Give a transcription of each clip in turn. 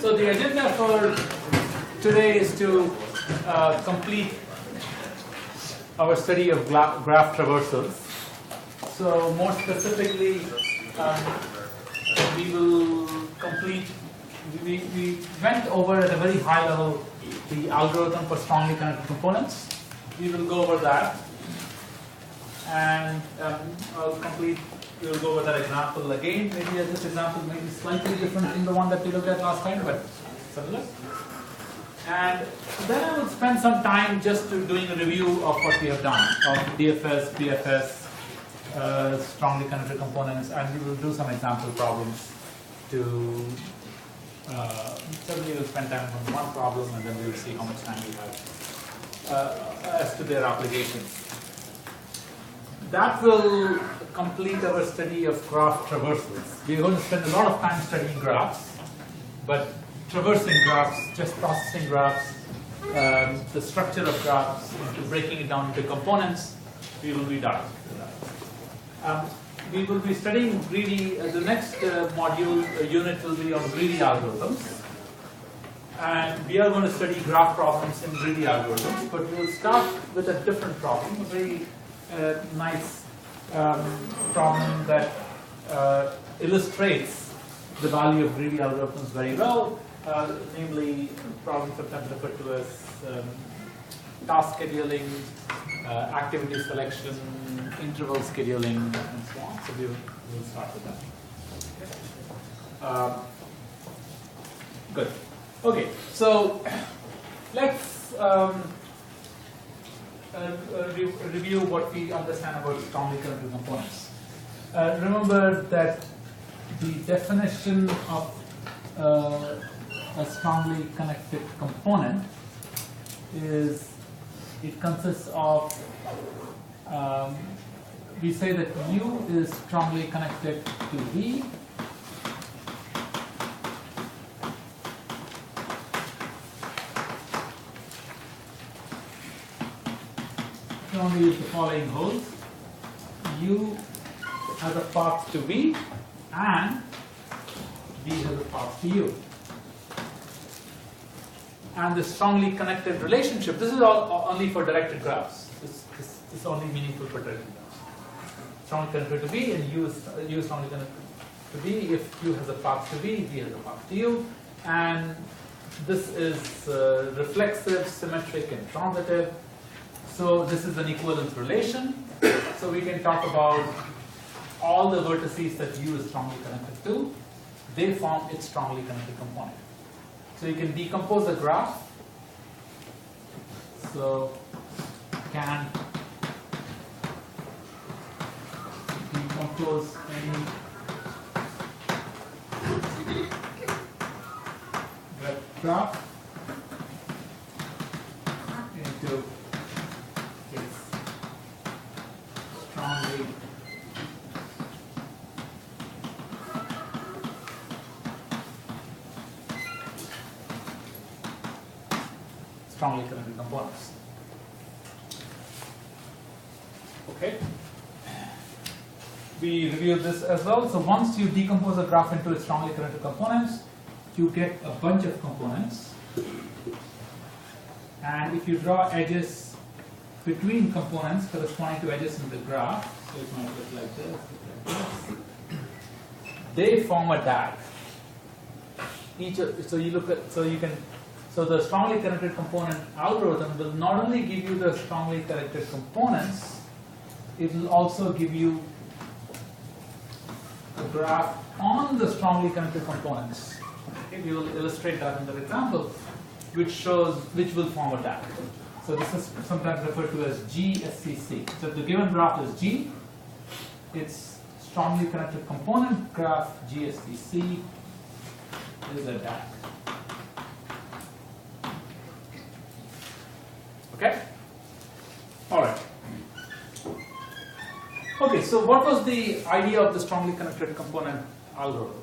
So the agenda for today is to complete our study of graph traversals. So more specifically, we will complete, we went over at a very high level the algorithm for strongly connected components. We will go over that, and we will go over that example again. Maybe this example may be slightly different from the one that we looked at last time, but similar. And then I will spend some time just doing a review of what we have done, of DFS, BFS, strongly connected components, and we will do some example problems to, certainly we'll spend time on one problem, and then we will see how much time we have as to their applications. That will complete our study of graph traversals. We're going to spend a lot of time studying graphs, but traversing graphs, just processing graphs, the structure of graphs, breaking it down into components, we will be done. We will be studying greedy, the next module, unit will be on greedy algorithms. And we are going to study graph problems in greedy algorithms, but we will start with a different problem, a very nice problem that illustrates the value of greedy algorithms very well, namely problems sometimes referred to as task scheduling, activity selection, interval scheduling, and so on. So we will start with that. Good. Okay, so let's review what we understand about strongly connected components. Remember that the definition of a strongly connected component is it consists of we say that U is strongly connected to V we only use the following holds. U has a path to V and V has a path to U. And the strongly connected relationship, this is only for directed graphs. This is only meaningful for directed graphs. Strongly connected to V and U is strongly connected to V. If U has a path to V, V has a path to U. And this is reflexive, symmetric, and transitive. So this is an equivalence relation. So we can talk about all the vertices that U is strongly connected to. They form its strongly connected component. So you can decompose a graph. So can decompose any graph into its strongly connected components. Okay. We reviewed this as well. So once you decompose a graph into its strongly connected components, you get a bunch of components. And if you draw edges between components corresponding to edges in the graph, so it might look like this, they form a DAG. So the strongly connected component algorithm will not only give you the strongly connected components, it will also give you a graph on the strongly connected components. Okay, we will illustrate that in the example, which will form a DAG. So this is sometimes referred to as GSCC. So the given graph is G, its strongly connected component graph GSCC is a DAG. Okay? All right. Okay, so what was the idea of the strongly connected component algorithm?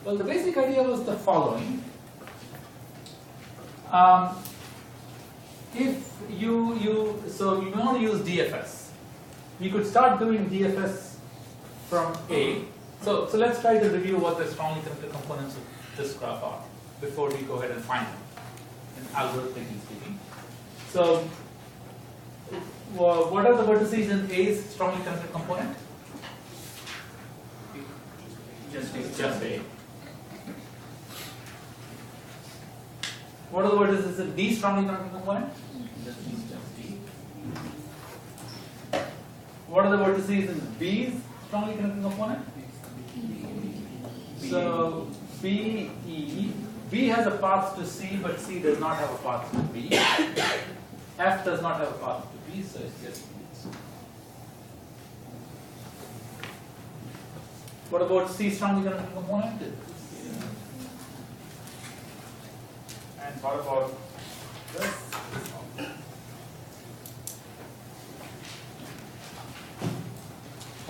Well, the basic idea was the following. If you want to use DFS, you could start doing DFS from A. So let's try to review what the strongly connected components of this graph are before we go ahead and find them, in algorithmically speaking. So, what are the vertices in A's strongly connected component? Just A. What are the vertices in D strongly connected component? Just D. What are the vertices in B's strongly connected component? So B, E. B has a path to C, but C does not have a path to B. F does not have a path to B, so it's just B. What about C strongly connected component? And what about this?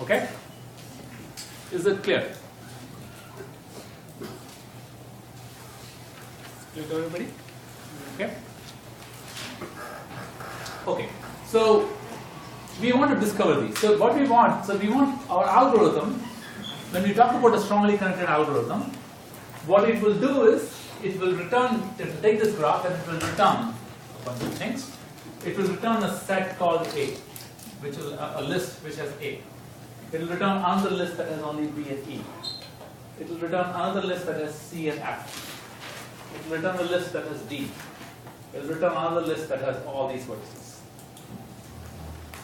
Okay? Is it clear? Clear to everybody? Okay? Okay. So we want to discover these. So what we want, our algorithm, when we talk about a strongly connected algorithm, what it will do is it will take this graph and it will return a bunch of things. It will return a set called A, which is a list which has A. It will return another list that has only B and E. It will return another list that has C and F. It will return a list that has D. It will return another list that has all these vertices.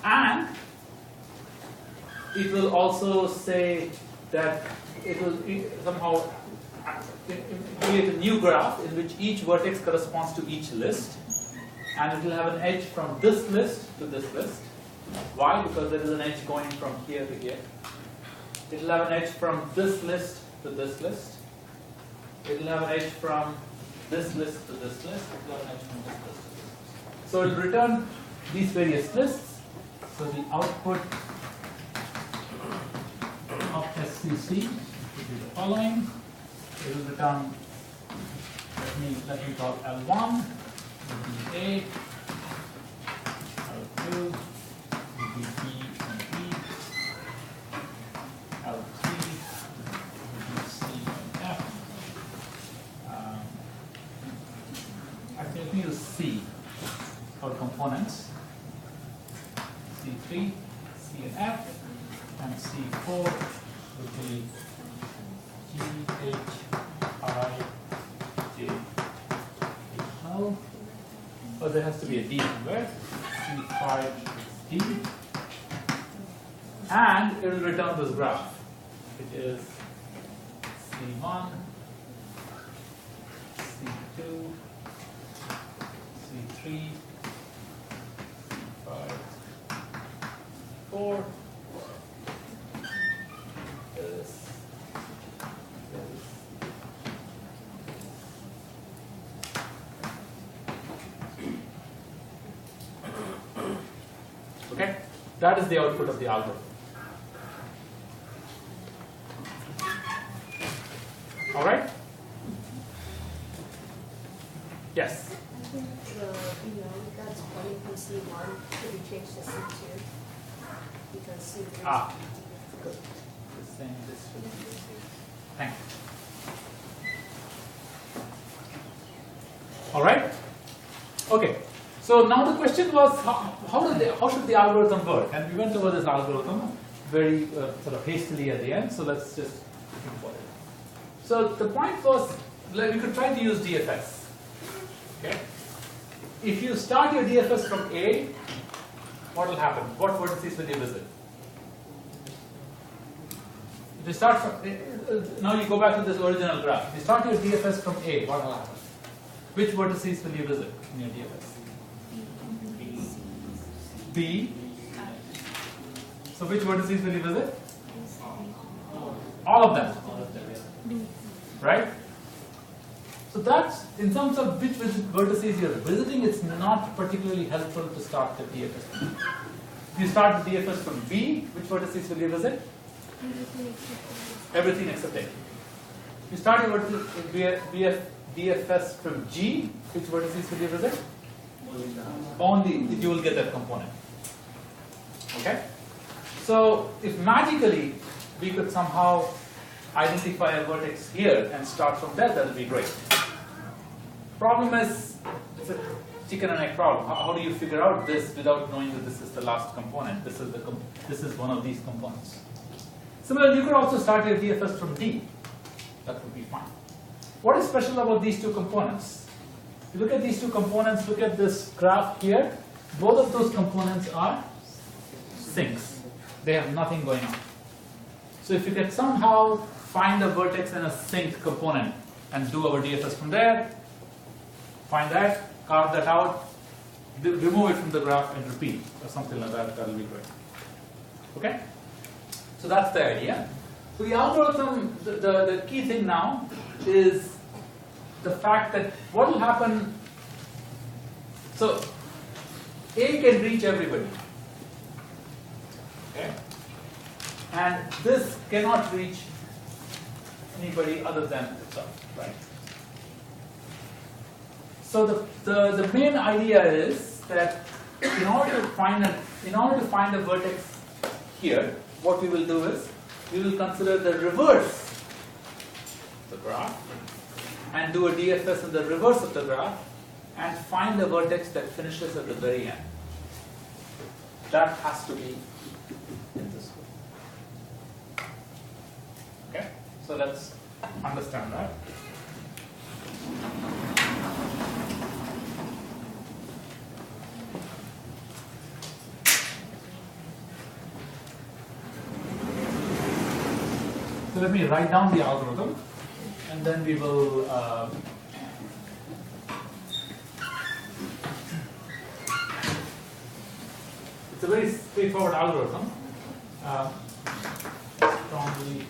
And it will also say that it will somehow create a new graph in which each vertex corresponds to each list. and it will have an edge from this list to this list. Why? Because there is an edge going from here to here. It will have an edge from this list to this list. It will have an edge from this list to this list. It will have an edge from this list to this list. So it will return these various lists. So the output of SCC will be the following. It will return, let me call L1, will be A, L2 will be B and E, L3 will be C and F. Actually, let me use C for components. C3, C and F, and C4 will be G, H, I, J, L. Oh, there has to be a D somewhere. C5, D. And it will return this graph, which is C1, C2, C3, C5, 4. This. Okay, that is the output of the algorithm. All right? Yes? I think that's funny from C1 could be changed to C2 because C3 is Good. Saying this will be the same. Thank you. All right? Okay. So now the question was, how should the algorithm work? And we went over this algorithm very sort of hastily at the end. So let's just think about it. So the point was, we could try to use DFS. Okay. If you start your DFS from A, what will happen? What vertices will you visit? If you start from now you go back to this original graph. If you start your DFS from A, what will happen? Which vertices will you visit in your DFS? B. So which vertices will you visit? All of them. Right? So that's, in terms of which vertices you're visiting, it's not particularly helpful to start the DFS. If you start the DFS from B, which vertices will you visit? Everything except A. If you start your DFS from G, which vertices will you visit? Only you will get that component. Okay? So if magically we could somehow identify a vertex here and start from there, that would be great. Problem is, it's a chicken and egg problem. How do you figure out this without knowing that this is the last component? This is one of these components. Similarly, you could also start your DFS from D. That would be fine. What is special about these two components? If you look at these two components, look at this graph here. Both of those components are sinks. They have nothing going on. So if you can somehow find a vertex in a synced component and do our DFS from there, find that, carve that out, remove it from the graph and repeat, or something like that, that will be great. Okay? So that's the idea. So the algorithm, the key thing now is the fact that what will happen, so A can reach everybody. Okay? And this cannot reach anybody other than itself, right? So the main idea is that in order to find a vertex here, what we will do is we will consider the reverse of the graph and do a DFS in the reverse of the graph and find the vertex that finishes at the very end. That has to be in this way. Okay? So let's understand that. So let me write down the algorithm, and then we will It's a very straightforward algorithm. Strongly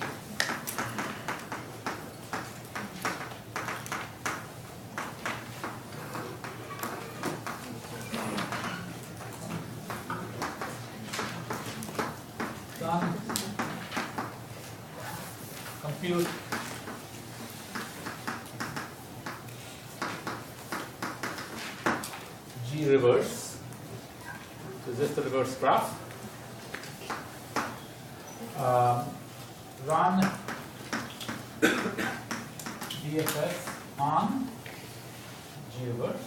done. Compute G reverse. So just the reverse graph. Run DFS on G reverse.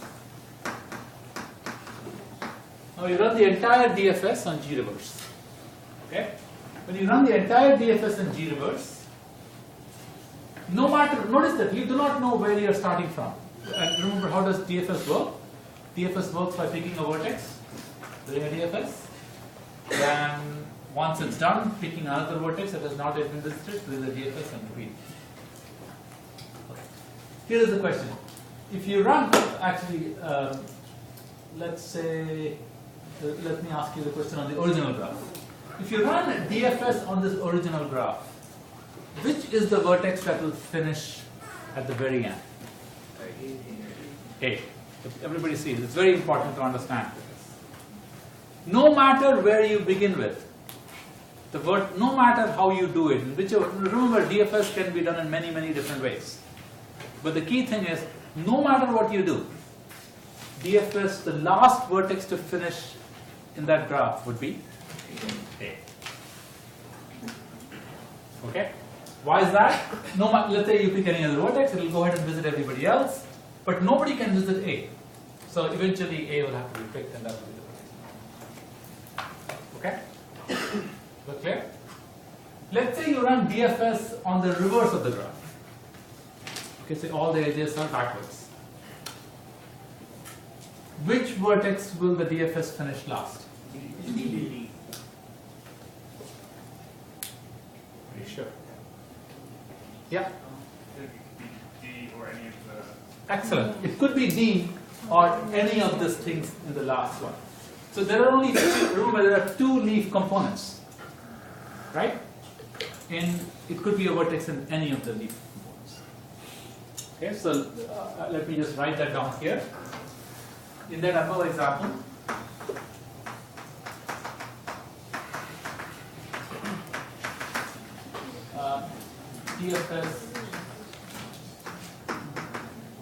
Now you run the entire DFS on G reverse. Okay? When you run the entire DFS on G reverse, no matter, notice that you do not know where you are starting from. And remember, how does DFS work? DFS works by picking a vertex, doing a DFS, then once it's done, picking another vertex that has not yet been visited, doing the DFS and repeat. Okay. Here is the question. If you run, actually, let's say, let me ask you the question on the original graph. If you run DFS on this original graph, which is the vertex that will finish at the very end? A. Everybody sees. It's very important to understand. No matter where you begin with, no matter how you do it, remember DFS can be done in many, many different ways. But the key thing is, no matter what you do, DFS, the last vertex to finish in that graph would be A. Okay? Why is that? Let's say you pick any other vertex, it will go ahead and visit everybody else, but nobody can visit A. So eventually A will have to be picked, and that will be the vertex. Okay? Is that clear? Let's say you run DFS on the reverse of the graph. Okay, so all the edges are backwards. Which vertex will the DFS finish last? D. Are you sure? Yeah. D or any of the. Excellent. It could be D or any of these things in the last one. So there are only remember there are two leaf components, right? And it could be a vertex in any of the leaf components. Okay, so let me just write that down here. In that other example, DFS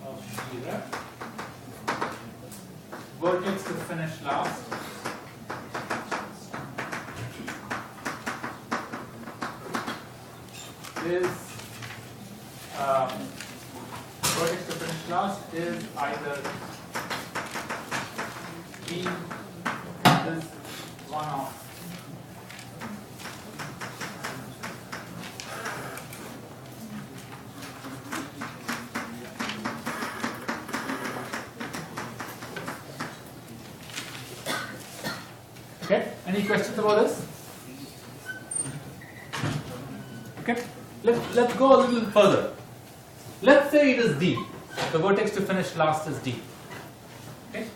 of Shira, vertex to finish last, is vertex to finish last is either B is one of okay. Any questions about this? Okay. Let's go a little further. Let's say it is D. The vertex to finish last is D. Okay.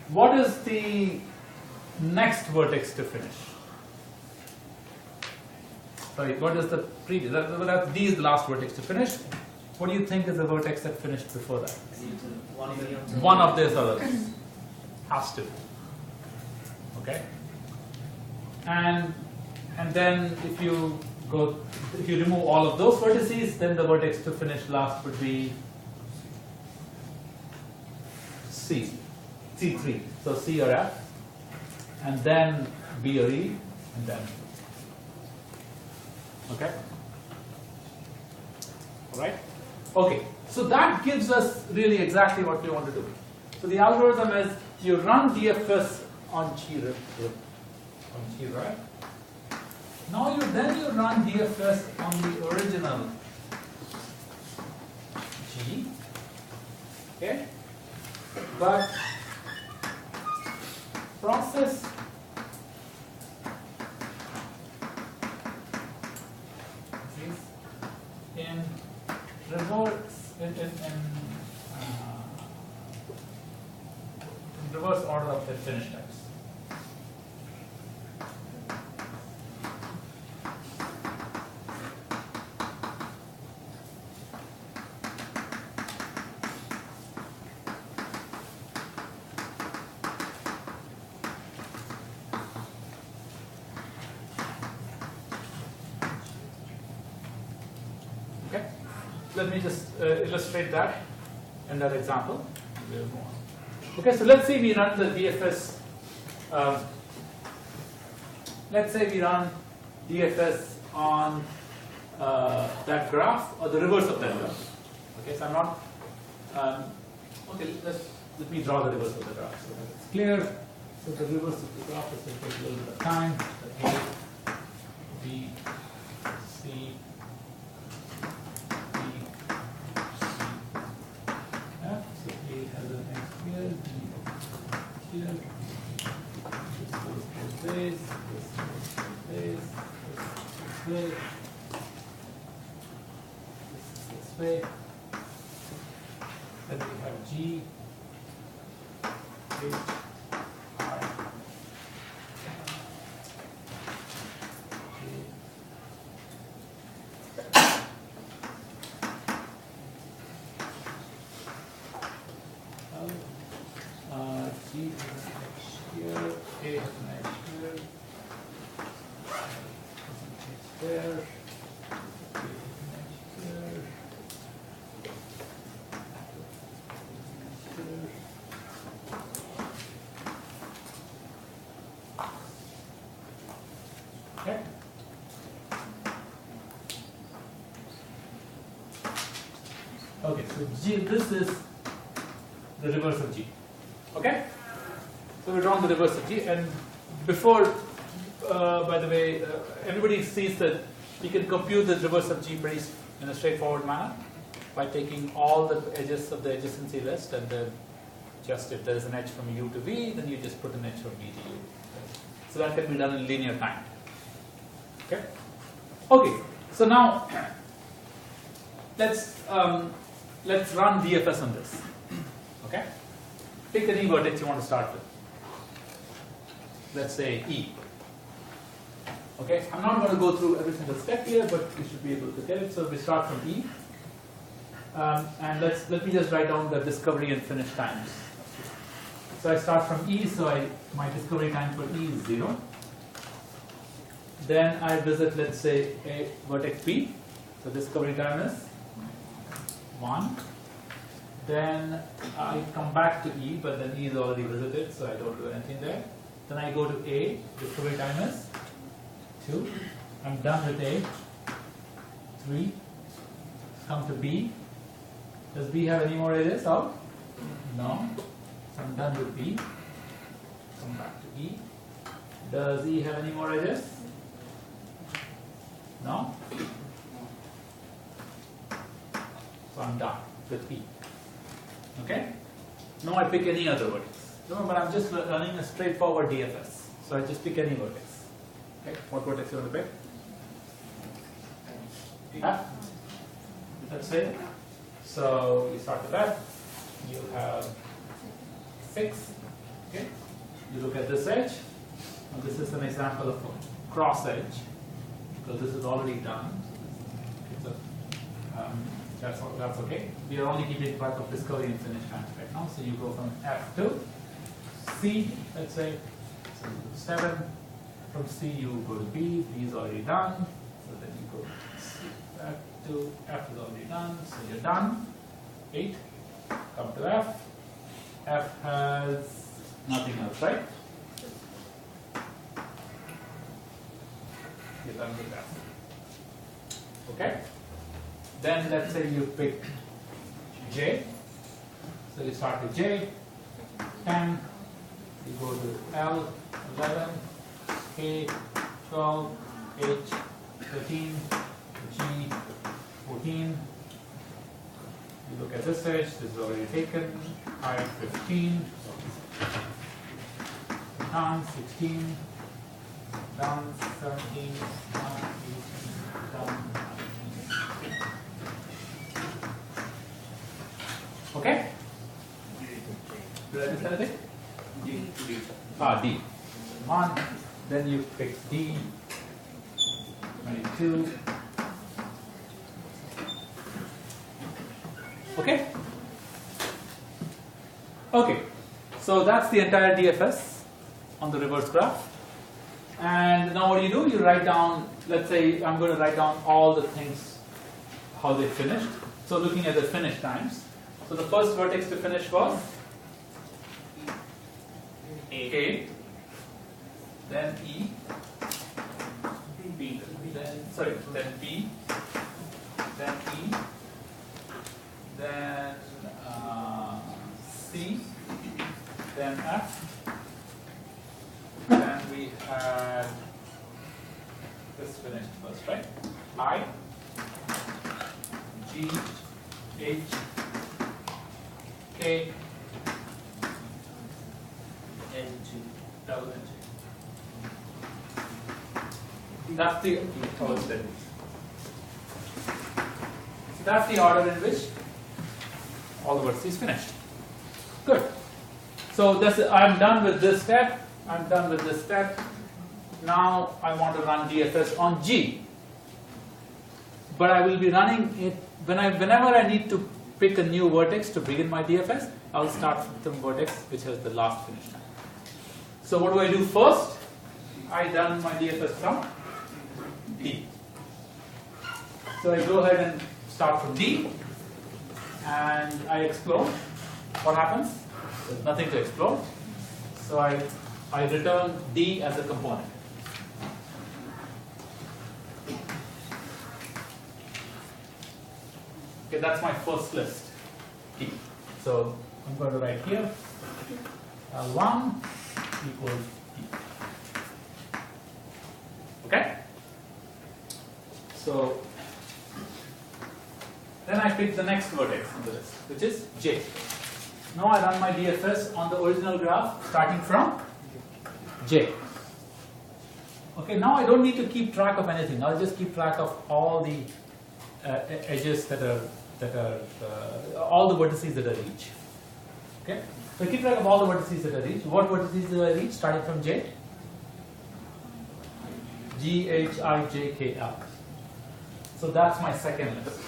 What is the next vertex to finish? Sorry, what is the previous? D is the last vertex to finish. What do you think is the vertex that finished before that? One of these others has to. Okay. And then if you remove all of those vertices, then the vertex to finish last would be C3. So C or F, and then B or E, and then okay. All right. Okay. So that gives us really exactly what we want to do. So the algorithm is you run DFS on G right? Now then you run DFS on the original G, okay? But process is in reverse reverse order of the finish types. let me just illustrate that in that example. We'll move on. Okay, so let's say we run the DFS. Let's say we run DFS on that graph or the reverse of that graph. Okay, so I'm not. Okay, let me draw the reverse of the graph so that it's clear. So the reverse of the graph is going to take a little bit of time. So A, B, C, D, C, F. So A has an X here, B here. This goes to this, this goes to this, this way, this way. Then we have G, H, I, G has an edge here, A has an edge here, has an edge there, B has an edge here, okay. Okay, so G, this is the reverse of G. Okay? So we're drawing the reverse of G, and before, by the way, everybody sees that you can compute the reverse of G pretty in a straightforward manner by taking all the edges of the adjacency list, and then just if there is an edge from U to V, then you just put an edge from V to U. So that can be done in linear time. Okay? Okay, so now let's run DFS on this. Okay? Pick any vertex you want to start with. Let's say E. Okay, I'm not going to go through every single step here, but you should be able to get it. So we start from E. And let me just write down the discovery and finish times. So I start from E, so my discovery time for E is 0. Then I visit, let's say, a vertex B. So discovery time is 1. Then I come back to E, but then E is already visited, so I don't do anything there. Then I go to A, discovery time is 2. I'm done with A. 3. Come to B. Does B have any more edges out? No. So I'm done with B. Come back to E. Does E have any more edges? No. So I'm done with E. Okay? Now I pick any other vertex. Remember, I'm just running a straightforward DFS. So I just pick any vertex. Okay? What vertex you want to pick? F. Let's say. So you start with F. You have 6. Okay? You look at this edge. And this is an example of a cross edge, because this is already done. So that's okay. We are only keeping track of discovery and finish times right now. So you go from F to C, let's say. So 7. From C you go to B. B is already done. So then you go C, F to F is already done. So you're done. 8. Come to F. F has nothing else, right? You're done with F. Okay? Then let's say you pick J. So you start with J, 10, you go to L, 11, K, 12, H, 13, G, 14. You look at this edge, this is already taken, I 15, done, 16, done, 17, done, 18, done. Okay? Did I miss anything? D. D. 1. Then you pick D. 22. Okay? Okay. So that's the entire DFS on the reverse graph. And now what do? You write down, let's say I'm going to write down all the things, how they finished. So looking at the finish times. So the first vertex to finish was A, then E, B, then B, then E, then C, then F, then we had this finished first, right? I, G, H, K, N, G, L, N, G. That's the that's the order in which all the vertices finished. Good. So that's I'm done with this step. I'm done with this step. Now I want to run DFS on G. But I will be running it whenever I need to pick a new vertex to begin my DFS. I'll start from the vertex which has the last finish time. So what do I do first? I run my DFS from D. So I go ahead and start from D and I explore. What happens? There's nothing to explore. So I return D as a component. Okay, that's my first list, D. So I'm going to write here, L1 equals D. Okay? So then I pick the next vertex on the list, which is J. Now I run my DFS on the original graph starting from J. Okay, now I don't need to keep track of anything. I'll just keep track of all the edges that are all the vertices that I reach. Okay, so keep track of all the vertices that I reach. What vertices do I reach starting from J? G, H, I, J, K, L. So that's my second list.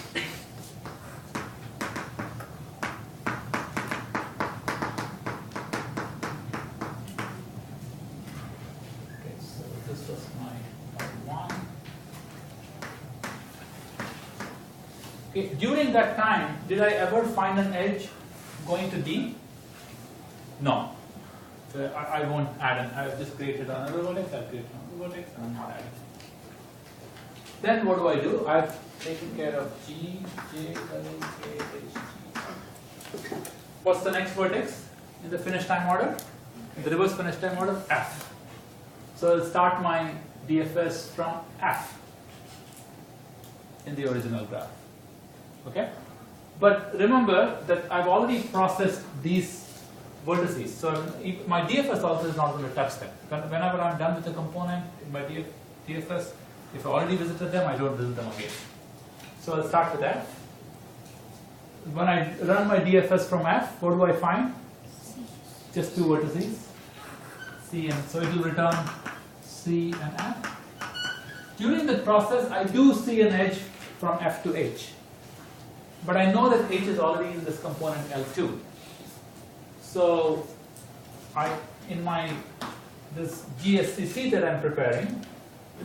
During that time, did I ever find an edge going to D? No. So I won't add an. I've just created another vertex. I've created another vertex, and I'm not adding. Then what do? I've taken care of G, J, L, K, H, G. What's the next vertex in the finish time order? In the reverse finish time order, F. So I'll start my DFS from F in the original graph. Okay, but remember that I've already processed these vertices, so my DFS also is not going to touch them. Whenever I'm done with the component in my DFS, if I already visited them, I don't visit them again. So I'll start with F. When I run my DFS from F, what do I find? Just two vertices, C and so it will return C and F. During the process, I do see an edge from F to H. But I know that H is already in this component L2. So in this GSCC that I'm preparing,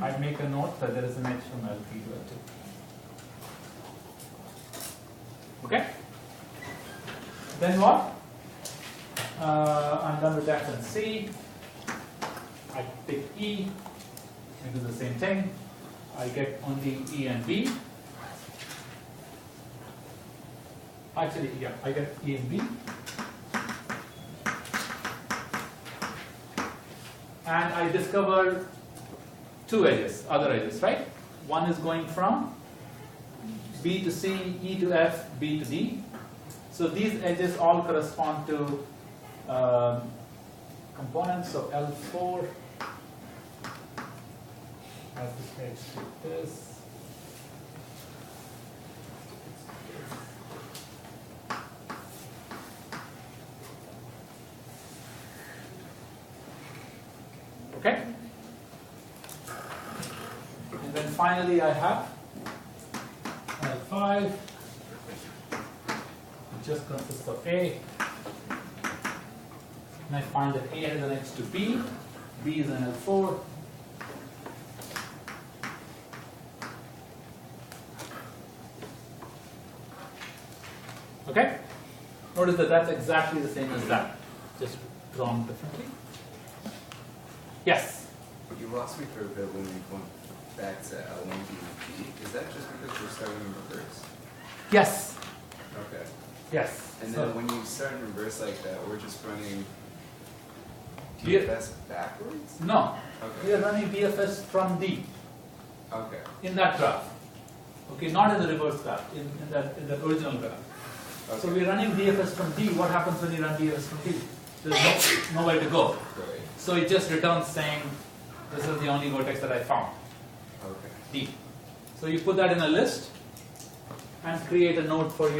I make a note that there is an edge from L3 to L2. Okay? Then what? I'm done with F and C. I pick E. I do the same thing. I get only E and B. Actually, yeah, I get E and B. And I discover two edges, other edges, right? One is going from B to C, E to F, B to D. So these edges all correspond to components of L4. Has this edge to this. Okay? And then finally I have L5, which just consists of A. And I find that A has an edge to B, B is an L4. Notice that that's exactly the same as that, just drawn differently. Yes? You lost me for a bit when we went back to L1 B. Is that just because we're starting in reverse? Yes. Okay. Yes. And So- then when you start in reverse like that, we're just running We- DFS backwards? No, we Okay. are running DFS from D Okay. in that graph. Okay, not in the reverse graph, in the original graph. So Okay. we're running DFS from D. What happens when you run DFS from D? There's nowhere to go. Great. So it just returns saying, this is the only vertex that I found, Okay. D. So you put that in a list and create a node for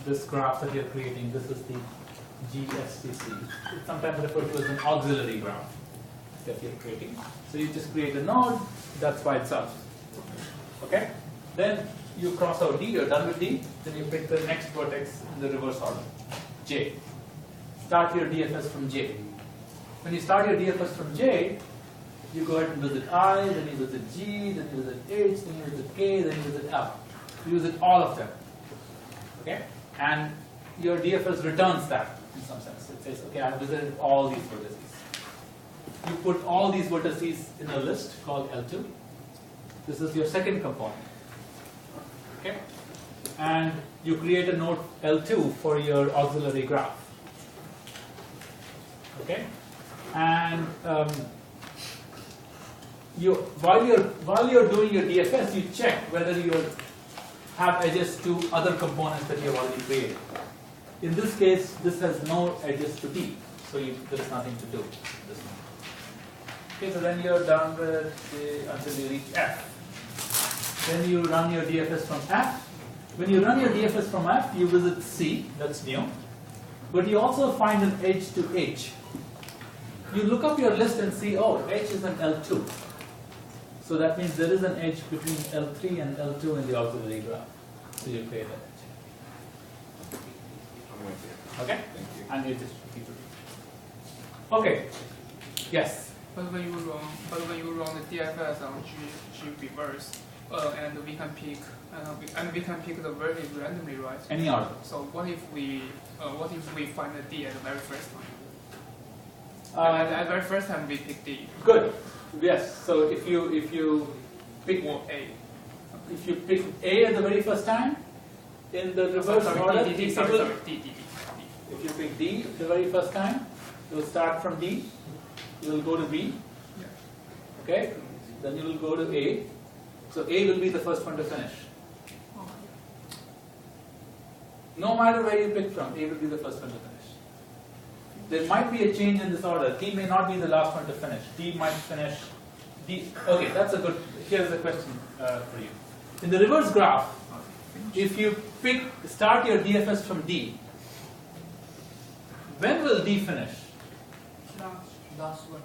this graph that you're creating. This is the GSTC. It's sometimes referred to as an auxiliary graph that you're creating. So you just create a node, that's by itself. Okay? Then you cross out D, you're done with D, then you pick the next vertex in the reverse order, J. Start your DFS from J. When you start your DFS from J, you go ahead and visit I, then you visit G, then you visit H, then you visit K, then you visit L. You visit all of them. Okay? And your DFS returns that in some sense. It says, okay, I've visited all these vertices. You put all these vertices in a list called L2. This is your second component. Okay? And you create a node L2 for your auxiliary graph. Okay? And while you're doing your DFS, you check whether you have edges to other components that you have already created. In this case, this has no edges to D, so there is nothing to do. This one. Okay, so then you're done with until you reach F. Then you run your DFS from F. When you run your DFS from F, you visit C, that's new. But you also find an edge to H. You look up your list and see, oh, H is an L2. So that means there is an edge between L3 and L2 in the auxiliary graph. So you create that edge. I'm with you. Okay? Thank you. And you just repeat it. Okay. Yes. But when you run the DFS on G reverse, and we can pick the vertex randomly, right? Any order. So what if we find the D at the very first time? At the very first time we pick D. Good. Yes. So if you pick Or A. if you pick A at the very first time in the reverse order, D. if you pick D the very first time, you'll start from D. You will go to B. Yeah. Okay. Then you will go to A. So A will be the first one to finish. No matter where you pick from, A will be the first one to finish. There might be a change in this order. D may not be the last one to finish. D might finish. D. Okay, that's a good. Here's a question for you. In the reverse graph, if you start your DFS from D, when will D finish? Last one.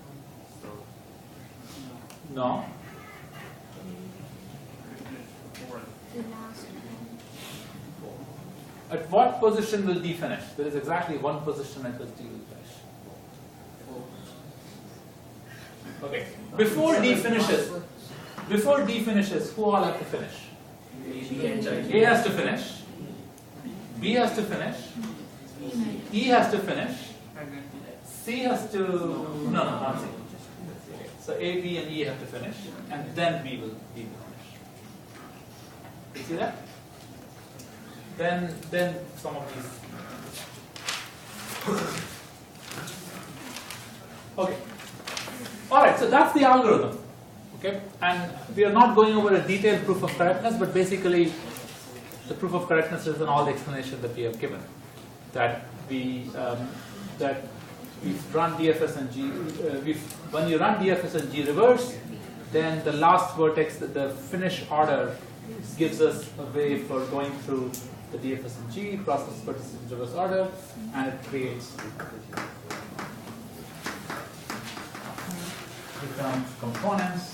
No. The last one. At what position will D finish? There is exactly one position at which D will finish. Okay. Before D finishes, who all have to finish? A has to finish. B has to finish. E has to finish. And then D. C has to. No, not C. So A, B, and E have to finish, and then B will finish. You see that? Then some of these. Okay. All right. So that's the algorithm. Okay. And we are not going over a detailed proof of correctness, but basically, the proof of correctness is in all the explanation that we have given. That we run DFS and G. When you run DFS and G reverse, then the last vertex, the finish order, gives us a way for going through the DFS and G, process vertices in reverse order, and it creates becomes components.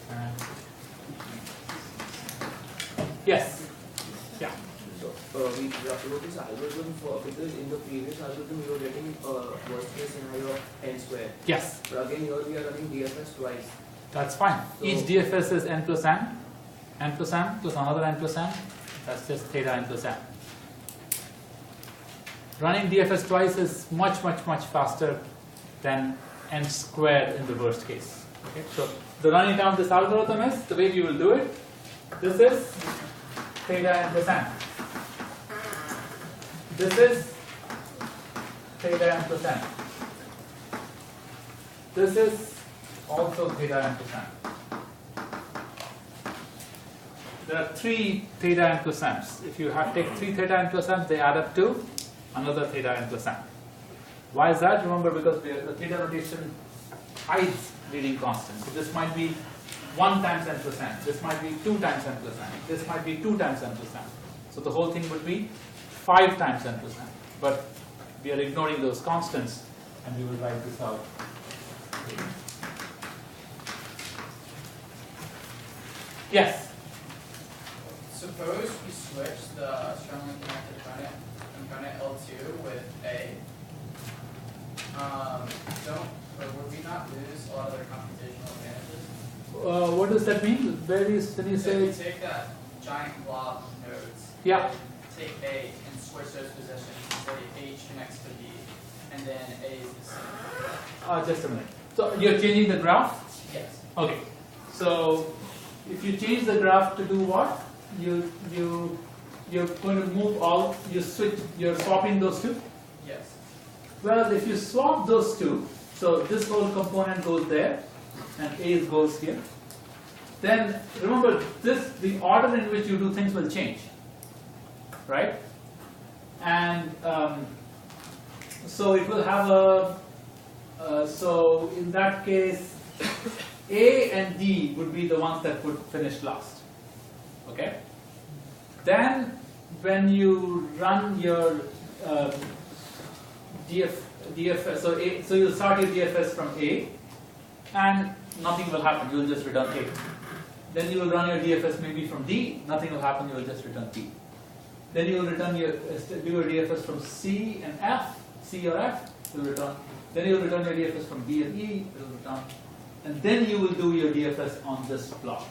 And yes. Yeah. So we wrote this algorithm because in the previous algorithm we were getting worst case scenario of n square. Yes. But again here we are running DFS twice. That's fine. So- Each DFS is n plus n, n plus m plus another n plus m, that's just theta n plus m. Running DFS twice is much faster than n squared in the worst case. Okay, so the running down this algorithm is, the way you will do it, this is theta n plus m. This is theta n plus m. This is also theta n plus m. There are 3 theta n plus m's. If you take 3 theta n plus m's, they add up to another theta n plus m. Why is that? Remember, because the theta notation hides leading constants. So this might be 1 times n plus m. This might be 2 times n plus m. This might be 2 times n plus m. So the whole thing would be 5 times n plus m. But we are ignoring those constants, and we will write this out. Yes? Suppose we switch the strongly connected component L2 with A. Would we not lose a lot of their computational advantages? What does that mean? When you So say if we take that giant blob of nodes, yeah, take A and switch those positions, say H connects to B, and then A is the same. just a minute. So you're changing the graph? Yes. Okay. So if you change the graph to do what? You're going to move all, you're swapping those two? Yes. Well, if you swap those two, so this whole component goes there and A goes here, then remember the order in which you do things will change, right? And so it will have so in that case, A and D would be the ones that would finish last. Okay? Then when you run your DFS, so you'll start your DFS from A, and nothing will happen, you will just return A. Then you will run your DFS maybe from D, nothing will happen, you will just return B. Then you will return do your DFS from C and F, C or F, you will return. Then you will return your DFS from B and E, you will return. And then you will do your DFS on this block.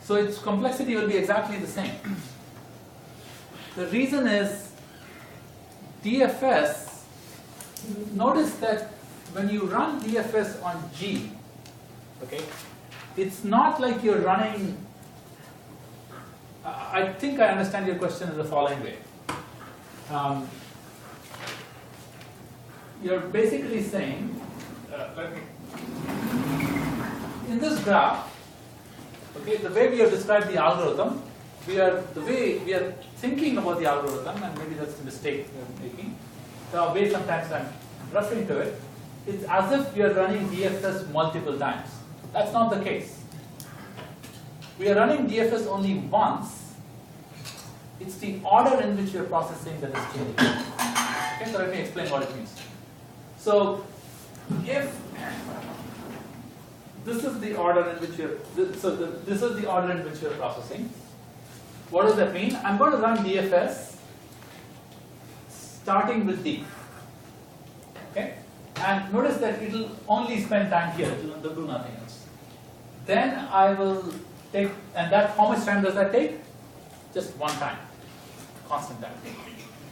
So its complexity will be exactly the same. The reason is DFS, notice that when you run DFS on G, okay, it's not like you're running, I think I understand your question in the following way. You're basically saying, in this graph, okay, the way we have described the algorithm, the way we are thinking about the algorithm, and maybe that's a mistake we are making, the way sometimes I'm referring to it, it's as if we are running DFS multiple times. That's not the case. We are running DFS only once. It's the order in which we are processing that is changing. Okay, so let me explain what it means. So, if this is the order in which you're, this is the order in which you're processing. What does that mean? I'm going to run DFS starting with D. Okay? And notice that it will only spend time here, it will do nothing else. Then I will take, and that, how much time does that take? Just one time, constant time.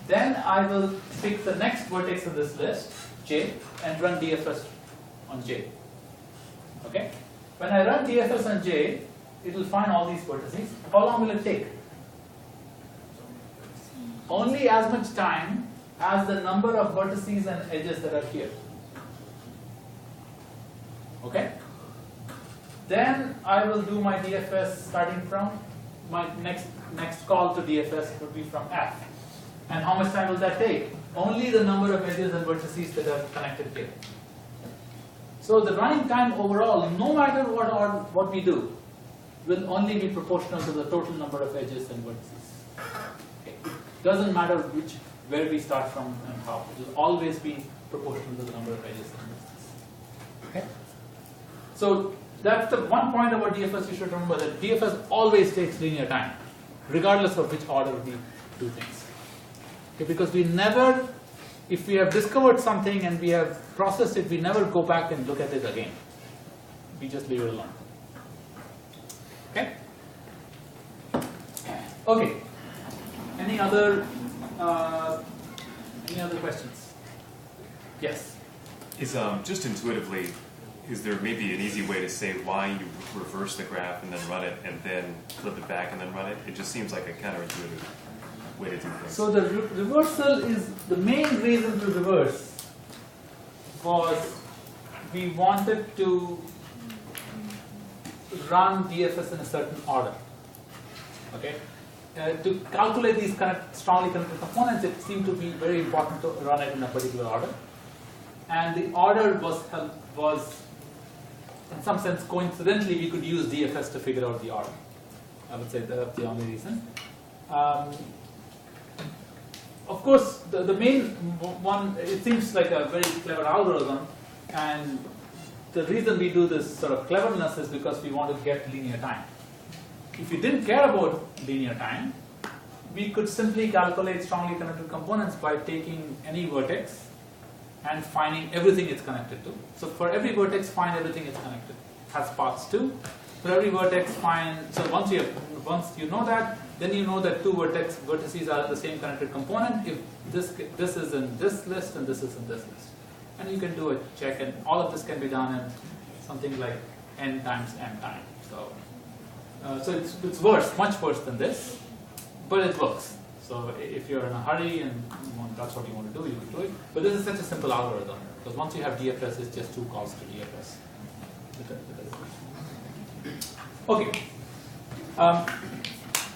Then I will pick the next vertex of this list, J, and run DFS on J. Okay? When I run DFS on J, it will find all these vertices. How long will it take? Only as much time as the number of vertices and edges that are here. Okay? Then I will do my DFS starting from my next call to DFS would be from F. And how much time will that take? Only the number of edges and vertices that are connected here. So the running time overall, no matter what we do, will only be proportional to the total number of edges and vertices. Okay. It doesn't matter where we start from and how. It will always be proportional to the number of edges and vertices. Okay? So that's the one point about DFS you should remember, that DFS always takes linear time, regardless of which order we do things. Okay, because we never, if we have discovered something and we have processed it, we never go back and look at it again. We just leave it alone. Okay? Okay. Any other questions? Yes. Is just intuitively, is there maybe an easy way to say why you reverse the graph and then run it and then flip it back and then run it? It just seems like a counterintuitive way to do things. So the reversal is the main reason to reverse was we wanted to run DFS in a certain order. Okay. To calculate these strongly connected components, it seemed to be very important to run it in a particular order. And the order was in some sense, coincidentally, we could use DFS to figure out the order. I would say that's the only reason. Of course, the main one, it seems like a very clever algorithm, and the reason we do this sort of cleverness is because we want to get linear time. If we didn't care about linear time, we could simply calculate strongly connected components by taking any vertex and finding everything it's connected to. So for every vertex, find everything it's connected. It has paths too. For every vertex, find. So once you know that, then you know that two vertices are the same connected component. If this is in this list and this is in this list, and you can do a check, and all of this can be done in something like n times m time. So it's worse, much worse than this, but it works. So if you're in a hurry and that's what you want to do, you can do it. But this is such a simple algorithm, because once you have DFS, it's just 2 calls to DFS. Okay.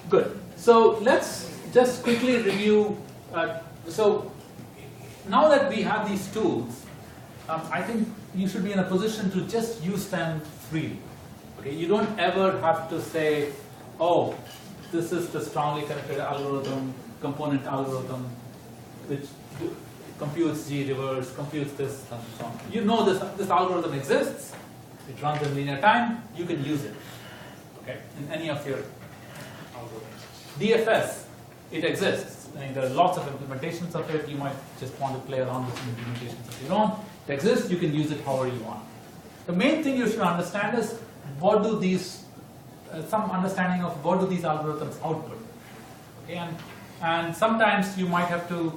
Good. So let's just quickly review. So now that we have these tools, I think you should be in a position to just use them freely. Okay, you don't ever have to say, oh, this is the strongly connected algorithm, component algorithm, which computes G reverse, computes this, and so on. You know this algorithm exists. It runs in linear time. You can use it. Okay, in any of your algorithms. DFS, it exists. I mean, there are lots of implementations of it. You might just want to play around with some implementations of your own. It exists. You can use it however you want. The main thing you should understand is what do these, some understanding of what do these algorithms output. Okay, and sometimes you might have to,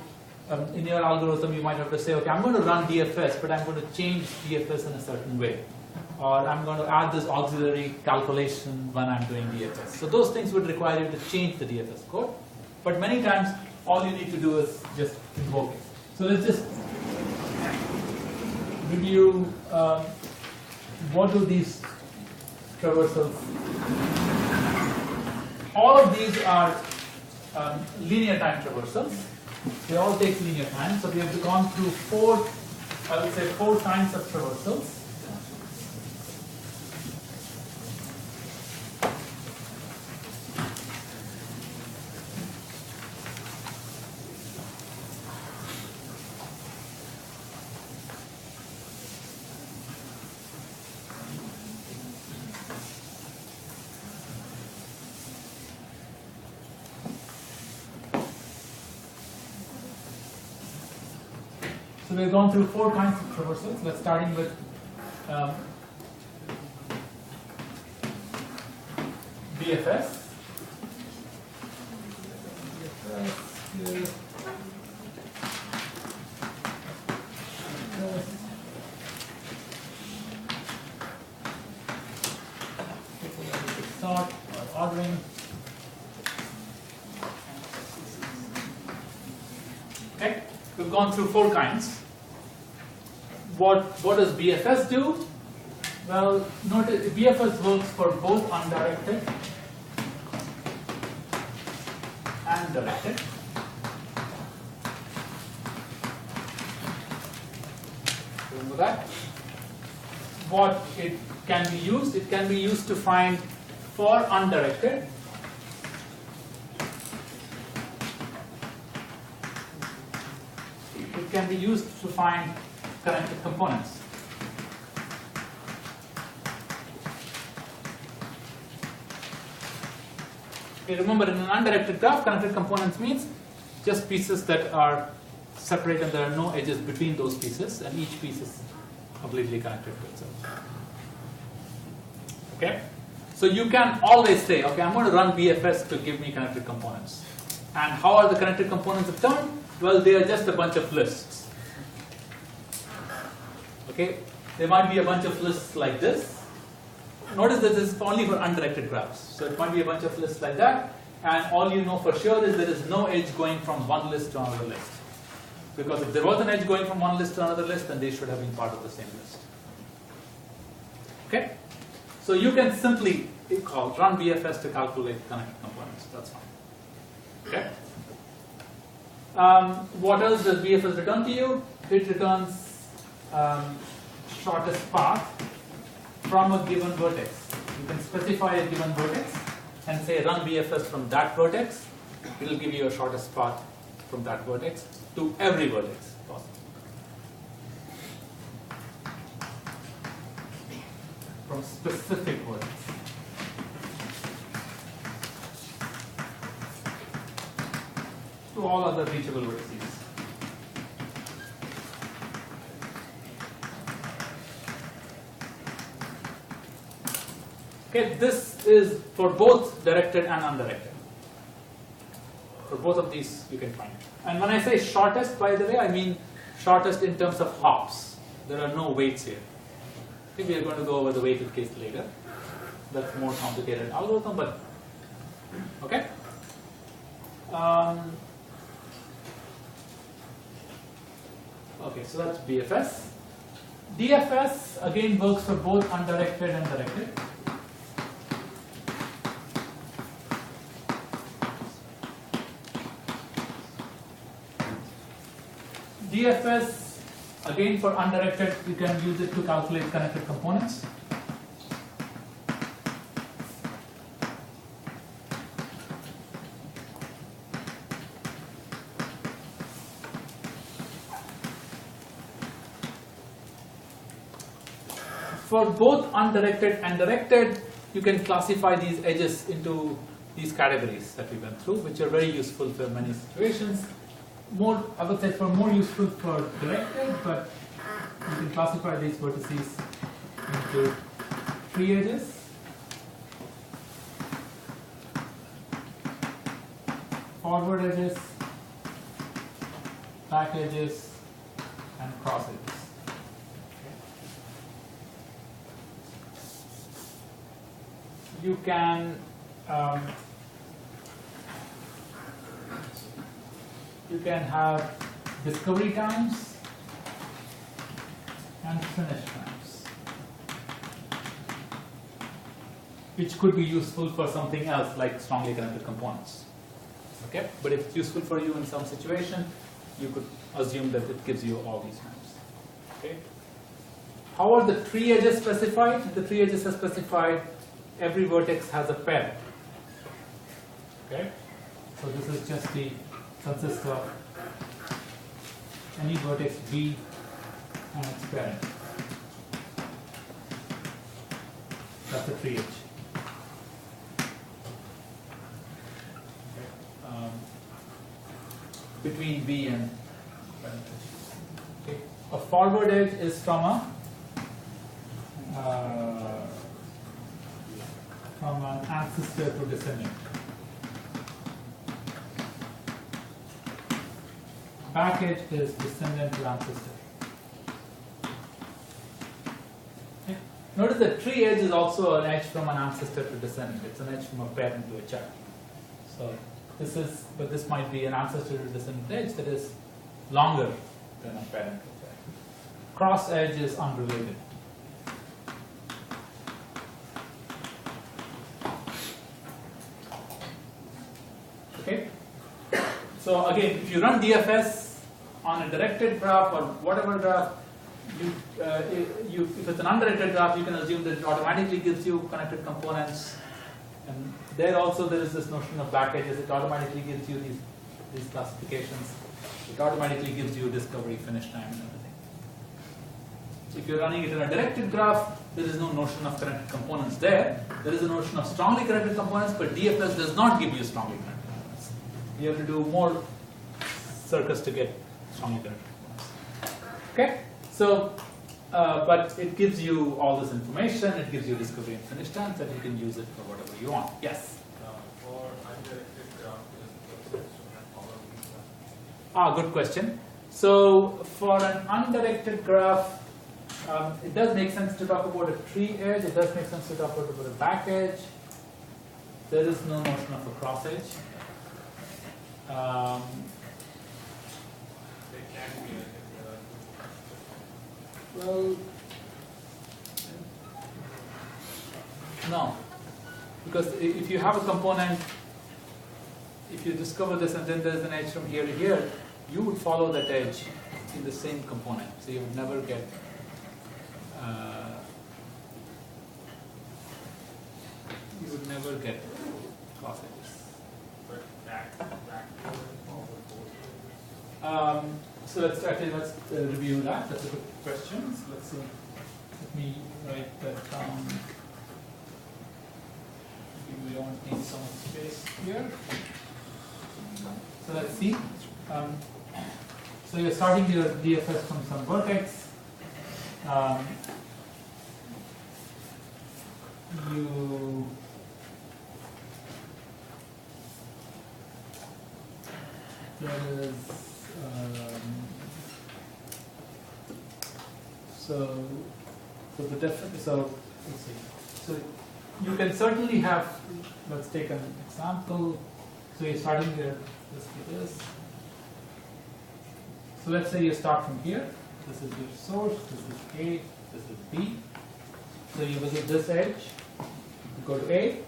in your algorithm, you might have to say, okay, I'm going to run DFS, but I'm going to change DFS in a certain way. Or I'm going to add this auxiliary calculation when I'm doing DFS. So those things would require you to change the DFS code. But many times, all you need to do is just invoke it. So let's just review what do these traversals. All of these are linear time traversals. They all take linear time. So we have gone through 4 kinds of traversals. So we've gone through 4 kinds of traversals. Let's starting with BFS. Sort or ordering. Okay, we've gone through 4 kinds. What does BFS do? Well, notice BFS works for both undirected and directed. Remember that? What it can be used? It can be used to find for undirected. It can be used to find connected components. Okay, remember, in an undirected graph, connected components means just pieces that are separate and there are no edges between those pieces, and each piece is completely connected to itself. Okay, So you can always say, okay, I'm going to run BFS to give me connected components. And how are the connected components returned? Well, they are just a bunch of lists. Okay, there might be a bunch of lists like this. Notice that this is only for undirected graphs. So it might be a bunch of lists like that. And all you know for sure is there is no edge going from one list to another list. Because if there was an edge going from one list to another list, then they should have been part of the same list. Okay? So you can simply run BFS to calculate connected components. That's fine. Okay? What else does BFS return to you? It returns shortest path from a given vertex. You can specify a given vertex and say run BFS from that vertex. It will give you a shortest path from that vertex to every vertex possible. From specific vertex. To all other reachable vertices. Okay, this is for both directed and undirected. For both of these you can find. And when I say shortest, by the way, I mean shortest in terms of hops. There are no weights here. I think we are going to go over the weighted case later. That's a more complicated algorithm, but okay. Okay, so that's BFS. DFS again works for both undirected and directed. DFS, again for undirected, you can use it to calculate connected components. For both undirected and directed, you can classify these edges into these categories that we went through, which are very useful for many situations. More, I would say, for more useful for directed, but you can classify these vertices into tree edges, forward edges, back edges, and cross edges. You can have discovery times and finish times, which could be useful for something else like strongly connected components. Okay, but if it's useful for you in some situation, you could assume that it gives you all these times. Okay. How are the tree edges specified? The tree edges are specified. Every vertex has a parent. Okay, so this is just consists of any vertex B and its parent. That's a tree edge. Okay. Between B and parent. Okay. A forward edge is from an ancestor to descendant. Back edge is descendant to ancestor. Okay. Notice that tree edge is also an edge from an ancestor to descendant. It's an edge from a parent to a child. So this might be an ancestor to descendant edge that is longer than a parent to child. Cross edge is unrelated. Okay. So again, if you run DFS on a directed graph or whatever graph, if it's an undirected graph, you can assume that it automatically gives you connected components. And there also there is this notion of back edges. It automatically gives you these classifications. It automatically gives you discovery, finish time, and everything. If you're running it in a directed graph, there is no notion of connected components there. There is a notion of strongly connected components, but DFS does not give you strongly connected components. You have to do more circus to get strongly connected components. Okay, so but it gives you all this information, it gives you discovery and finish times, and you can use it for whatever you want. Yes? For undirected graph, is it follow these? Good question. So for an undirected graph, it does make sense to talk about a tree edge, it does make sense to talk about a back edge. There is no notion of a cross edge. They can be Well, no, because if you have a component, if you discover this and then there's an edge from here to here, you would follow that edge in the same component, so you would never get cross edges. but back forward, So let's review that. That's a good question. So let's see. Let me write that down. Maybe we don't need so much space here. So let's see. So you're starting your DFS from some vertex. There is so let's see. So you can certainly have. Let's take an example. So you're starting here. Let's do this. So let's say you start from here. This is your source. This is A. This is B. So you visit this edge. You go to A.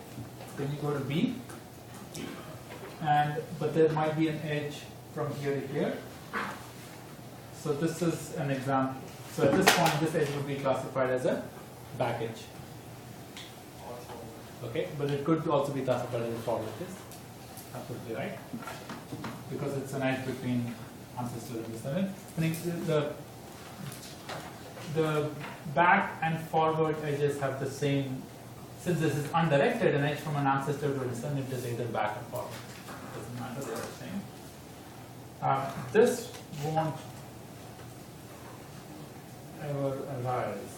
Then you go to B. But there might be an edge from here to here. So this is an example. So at this point, this edge would be classified as a back edge. Okay, but it could also be classified as a forward edge. Absolutely right, because it's an edge between ancestor and descendant. I think the back and forward edges have the same. Since this is undirected, an edge from an ancestor to a descendant is either back or forward. Doesn't matter, they're the same. This won't ever arise.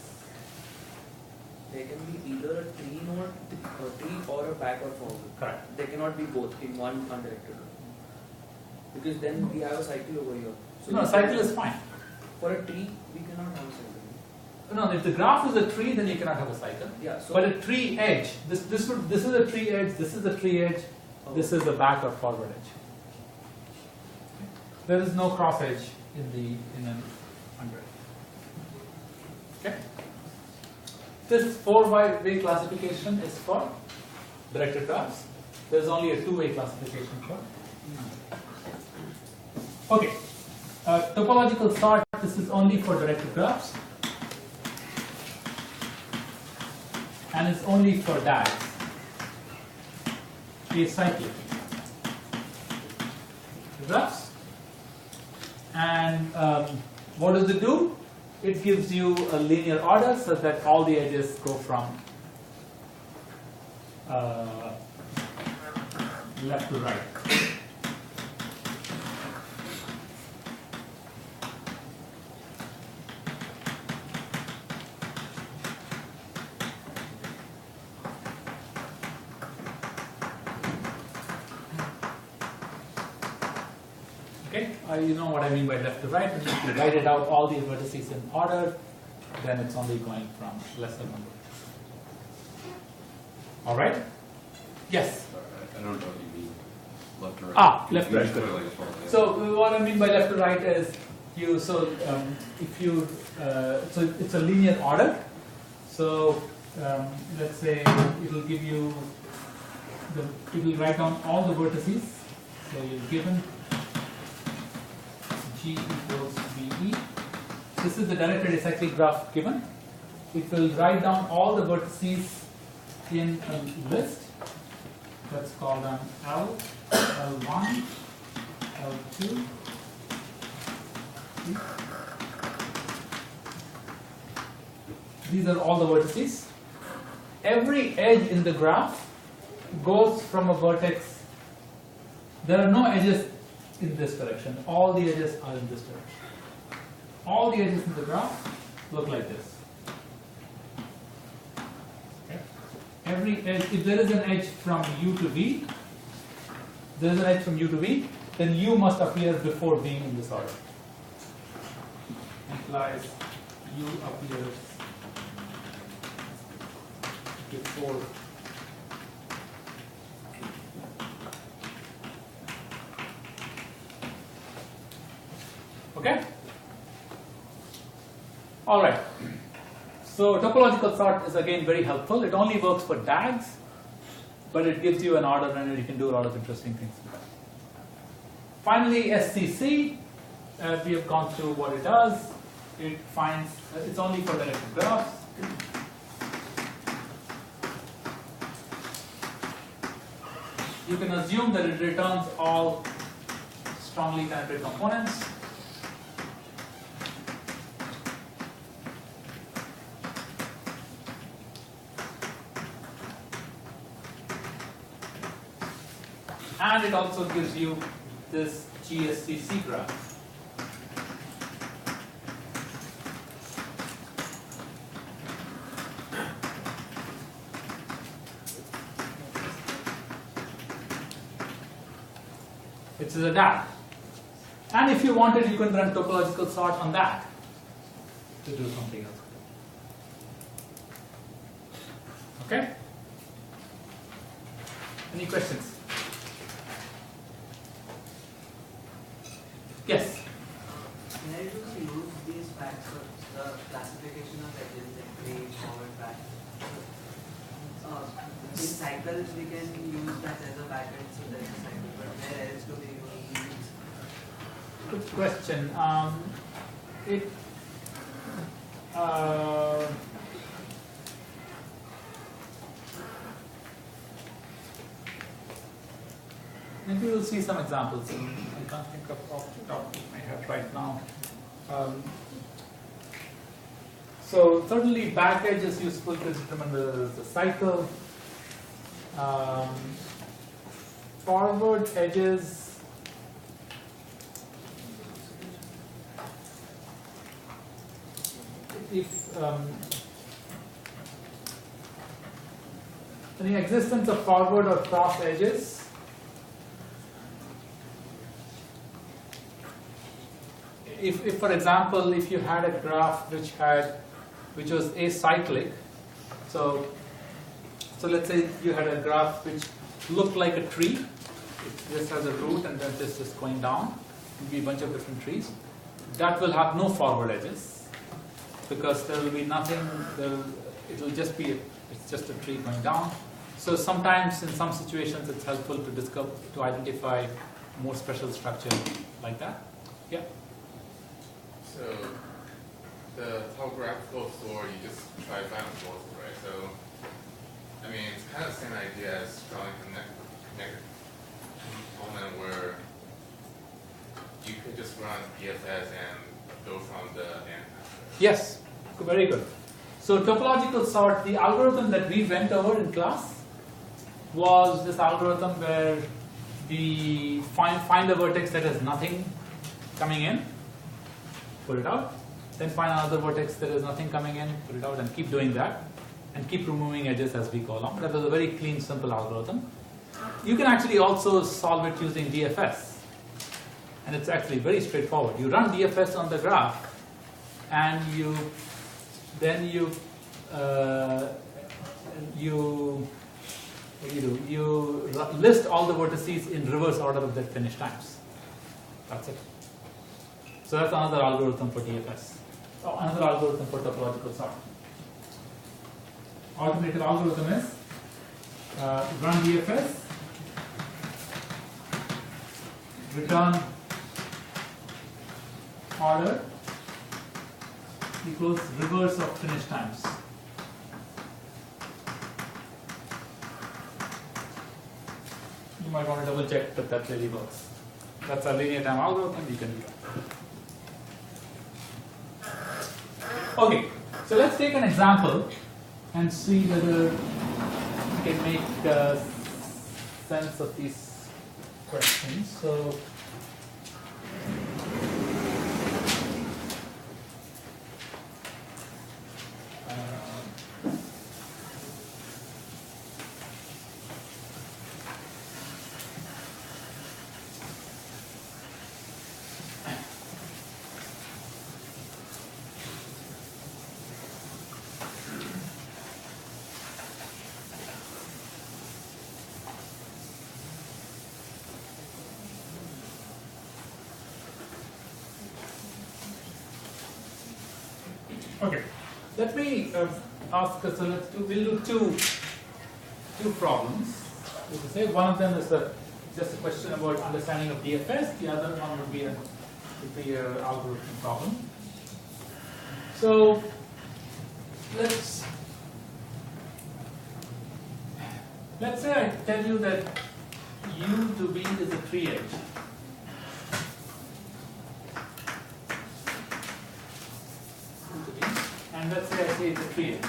They can be either a tree node, a tree or a back or forward. Correct. They cannot be both in one undirected node. Because then we have a cycle over here. So No, cycle is fine. for a tree, we cannot have a cycle. No, if the graph is a tree, then you cannot have a cycle. Yeah. So But a tree edge, this is a tree edge, this is a tree edge, this is a back or forward edge. There is no cross edge in an under. Okay. This 4-way classification is for directed graphs. There is only a 2-way classification for. Okay. Topological sort. This is only for directed graphs, and it's only for DAGs. Acyclic graphs. And what does it do? It gives you a linear order so that all the edges go from left to right. Okay, you know what I mean by left to right. And if you write it out, all the vertices in order, then it's only going from lesser number. All right? Yes? I don't know what you mean. Left to right. Left to right. So what I mean by left to right is so it's a linear order. So let's say it will give you it will write down all the vertices. So you're given G equals BE. This is the directed acyclic graph given. It will write down all the vertices in a list. That's called an L, L1, L2. These are all the vertices. Every edge in the graph goes from a vertex. There are no edges in this direction. All the edges are in this direction. All the edges in the graph look like this. Okay. Every edge, if there is an edge from U to V, there is an edge from U to V, then U must appear before being in this order. Implies U appears before okay? All right. So topological sort is again very helpful. It only works for DAGs, but it gives you an order and you can do a lot of interesting things with that. Finally, SCC, we have gone through what it does. It finds, it's only for directed graphs. You can assume that it returns all strongly connected components. And it also gives you this GSCC graph. Which is a DAG. And if you wanted, you can run topological sort on that to do something else. Okay? Any questions? Yes? Where do we use these facts for the classification of edges like way, forward, back? In cycles we can use that as a backend, so there's a cycle, but where else do we use? Good question. Maybe we'll see some examples. I can't think of off the top of my head right now. So certainly back edge is useful to determine the cycle. Forward edges, if the existence of forward or cross edges, if for example, if you had a graph which was acyclic, so let's say you had a graph which looked like a tree. It just has a root and then just going down. It will be a bunch of different trees. That will have no forward edges because there will be nothing. It will just be it's just a tree going down. So sometimes in some situations it's helpful to identify more special structure like that. Yeah. So the topographical sort, you just try to find a source, right? So I mean, it's kind of the same idea as drawing a connected component where you could just run DFS and go from the end. Yes, very good. So topological sort, the algorithm that we went over in class was this algorithm where we find a vertex that has nothing coming in, put it out, then find another vertex that has nothing coming in, put it out, and keep doing that. And keep removing edges as we go along. That was a very clean, simple algorithm. You can actually also solve it using DFS. And it's actually very straightforward. You run DFS on the graph, and then you list all the vertices in reverse order of their finish times. That's it. So that's another algorithm for DFS. Oh, another algorithm for topological sort. Alternative algorithm is run DFS, return order equals reverse of finish times. You might want to double check that really works. That's a linear time algorithm, you can do that. Okay, so let's take an example and see whether we can make sense of these questions. So, Okay, let me ask us. So we'll do two problems. You can say one of them is just a question about understanding of DFS. The other one would be a algorithm problem. So let's say I tell you that U to B is a 3H. And let's say I say it's a 3H.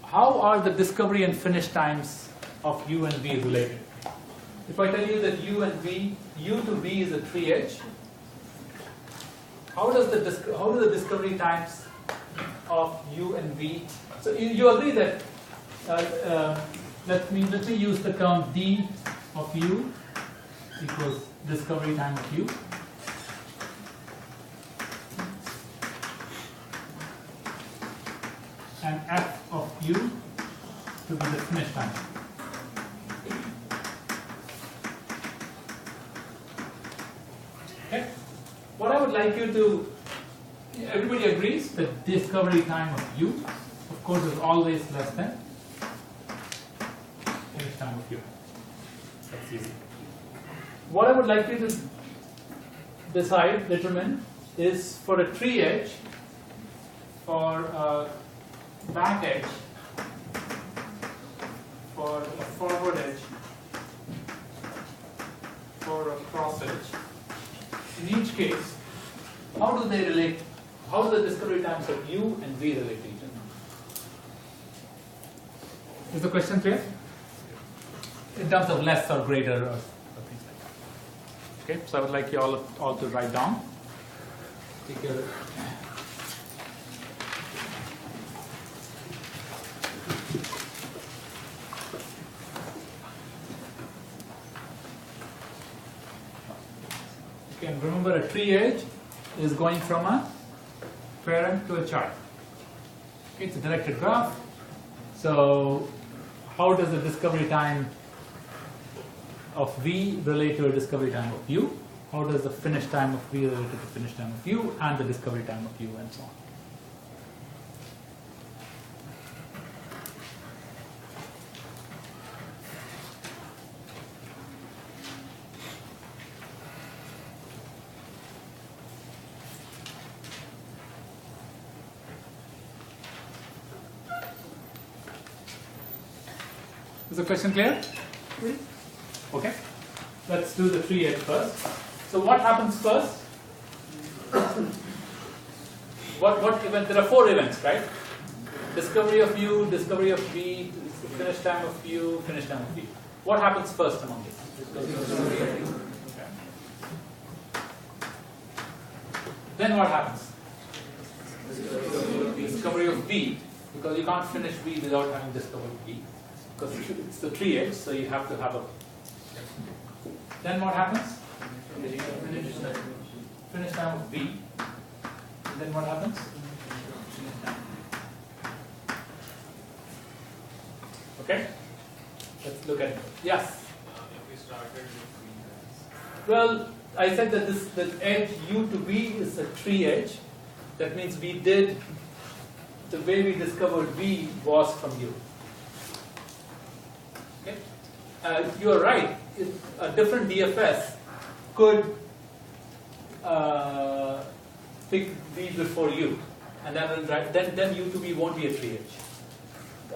How are the discovery and finish times of U and V related? If I tell you that U to B is a 3H, how do the discovery times of U and V? So you agree that let me use the term D of U equals discovery time of U. And F of U to be the finish time. Okay. What I would like you to, everybody agrees that discovery time of U, of course, is always less than finish time of U. That's easy. What I would like you to determine is for a 3H, for a back edge, for a forward edge, for a cross edge. In each case, how do they relate? How do the discovery times of U and V relate to each other? Is the question clear? In terms of less or greater or things like that. Okay, so I would like you all to write down. Take your and remember, a 3H is going from a parent to a child. Okay, it's a directed graph. So how does the discovery time of V relate to a discovery time of U? How does the finish time of V relate to the finish time of U and the discovery time of U, and so on? Is the question clear? Okay. Let's do the 3H first. So what happens first? What event? There are 4 events, right? Discovery of U, discovery of V, finish time of U, finish time of V. What happens first among these? Okay. Then what happens? Discovery of V, because you can't finish V without having discovered V. Because it's the 3H, so you have to have a. Then what happens? Finish time of V. And then what happens? Okay? Let's look at it. Yes? If we started with Well, I said that that edge U to V is a 3H. That means we did, the way we discovered V was from U. Okay? You are right. A different DFS could pick V before U, and then U to V won't be a 3H.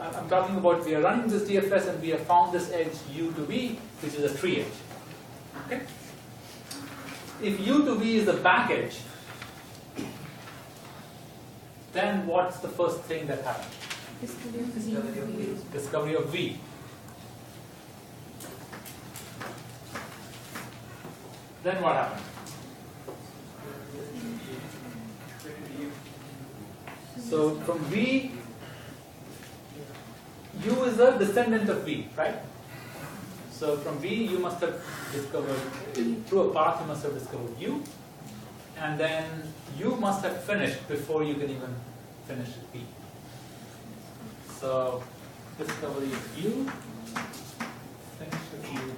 I'm talking about, we are running this DFS and we have found this edge U to V, which is a 3H. Okay? If U to V is a back edge, then what's the first thing that happens? Discovery of V. Then what happens? So from V, U is a descendant of V, right? So from V, you must have discovered, through a path, you must have discovered U, and then U must have finished before you can even finish V. So discovery of U, finish of U.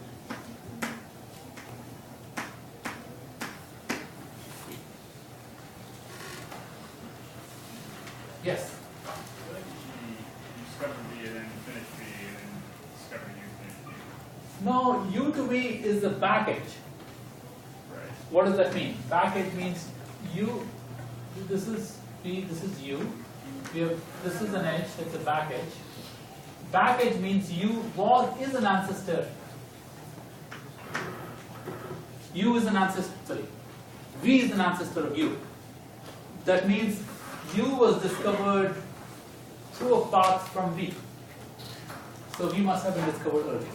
Yes. You discover V and then finish V and then discover U, finish V. No, U to V is the package. Right. What does that mean? Package means U, this is V, this is U. We have, this is an edge, it's a package. Package means U is an ancestor. U is an ancestor, sorry. V is an ancestor of U. That means U was discovered through a path from V. So V must have been discovered earlier.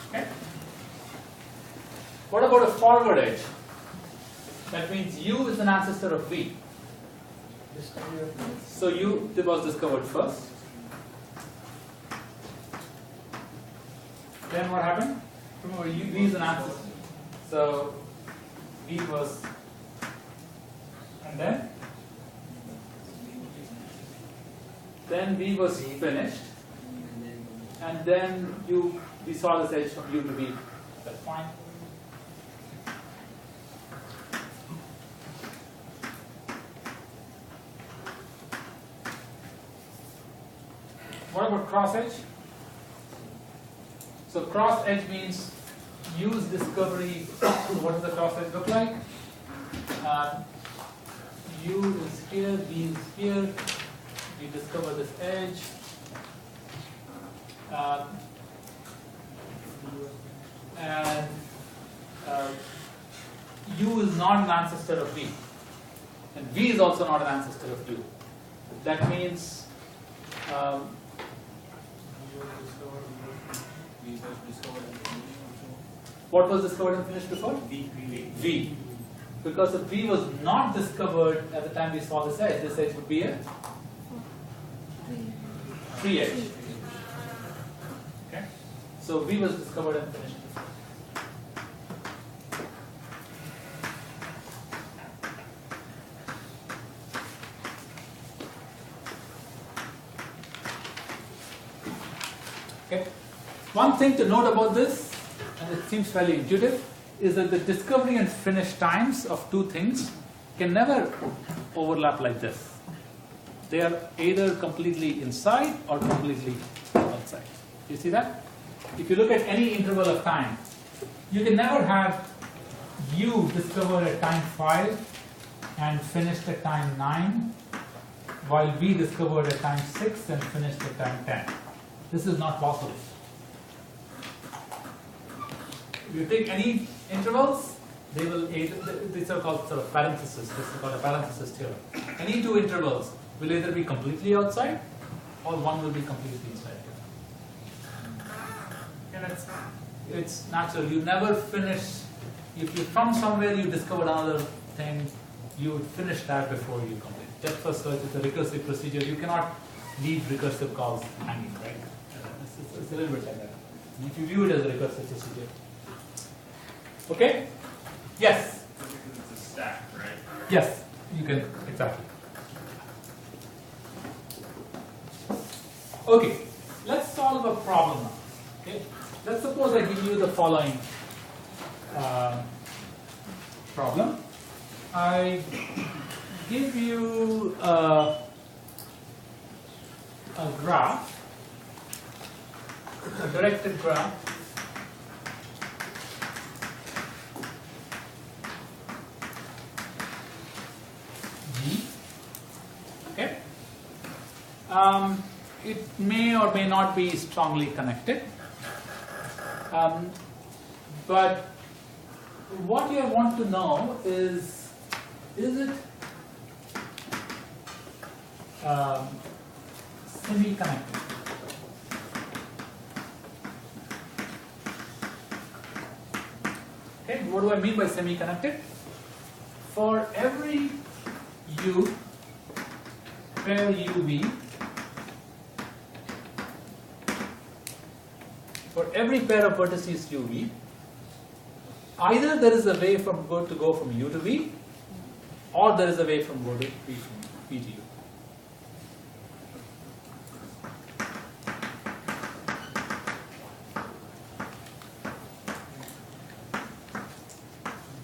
Okay? What about a forward edge? That means U is an ancestor of V. So U was discovered first. Then what happened? Remember, V is an ancestor. So V was, and then V was finished, and then we saw this edge from U to V. That's fine. What about cross edge? So cross edge means use discovery. What does the cross edge look like? U is here, V is here. We discover this edge. And U is not an ancestor of V. And V is also not an ancestor of U. That means what was discovered and finished before? V. Because if V was not discovered at the time we saw this edge would be a free edge. Okay? So V was discovered and finished. Okay? One thing to note about this, and it seems fairly intuitive, is that the discovery and finish times of two things can never overlap like this. They are either completely inside or completely outside. You see that? If you look at any interval of time, you can never have U discovered at time 5 and finished at time 9, while V discovered at time 6 and finished at time 10. This is not possible. If you take any intervals, they will these are called sort of parentheses. This is called a parenthesis theorem. Any two intervals will either be completely outside or one will be completely inside. And it's natural. You never finish. If you from somewhere you discover another thing, you would finish that before you complete. Depth first search is a recursive procedure. You cannot leave recursive calls hanging, right? It's a little bit like that. If you view it as a recursive procedure. Okay? Yes? Because it's a stack, right? Yes, you can, exactly. Okay, let's solve a problem now. Okay? Let's suppose I give you the following problem. I give you a graph, a directed graph. Okay. It may or may not be strongly connected. But what you want to know is it semi-connected? Okay, what do I mean by semi-connected? For every U, pair UV, for every pair of vertices UV, either there is a way to go from U to V, or there is a way from go to V to U.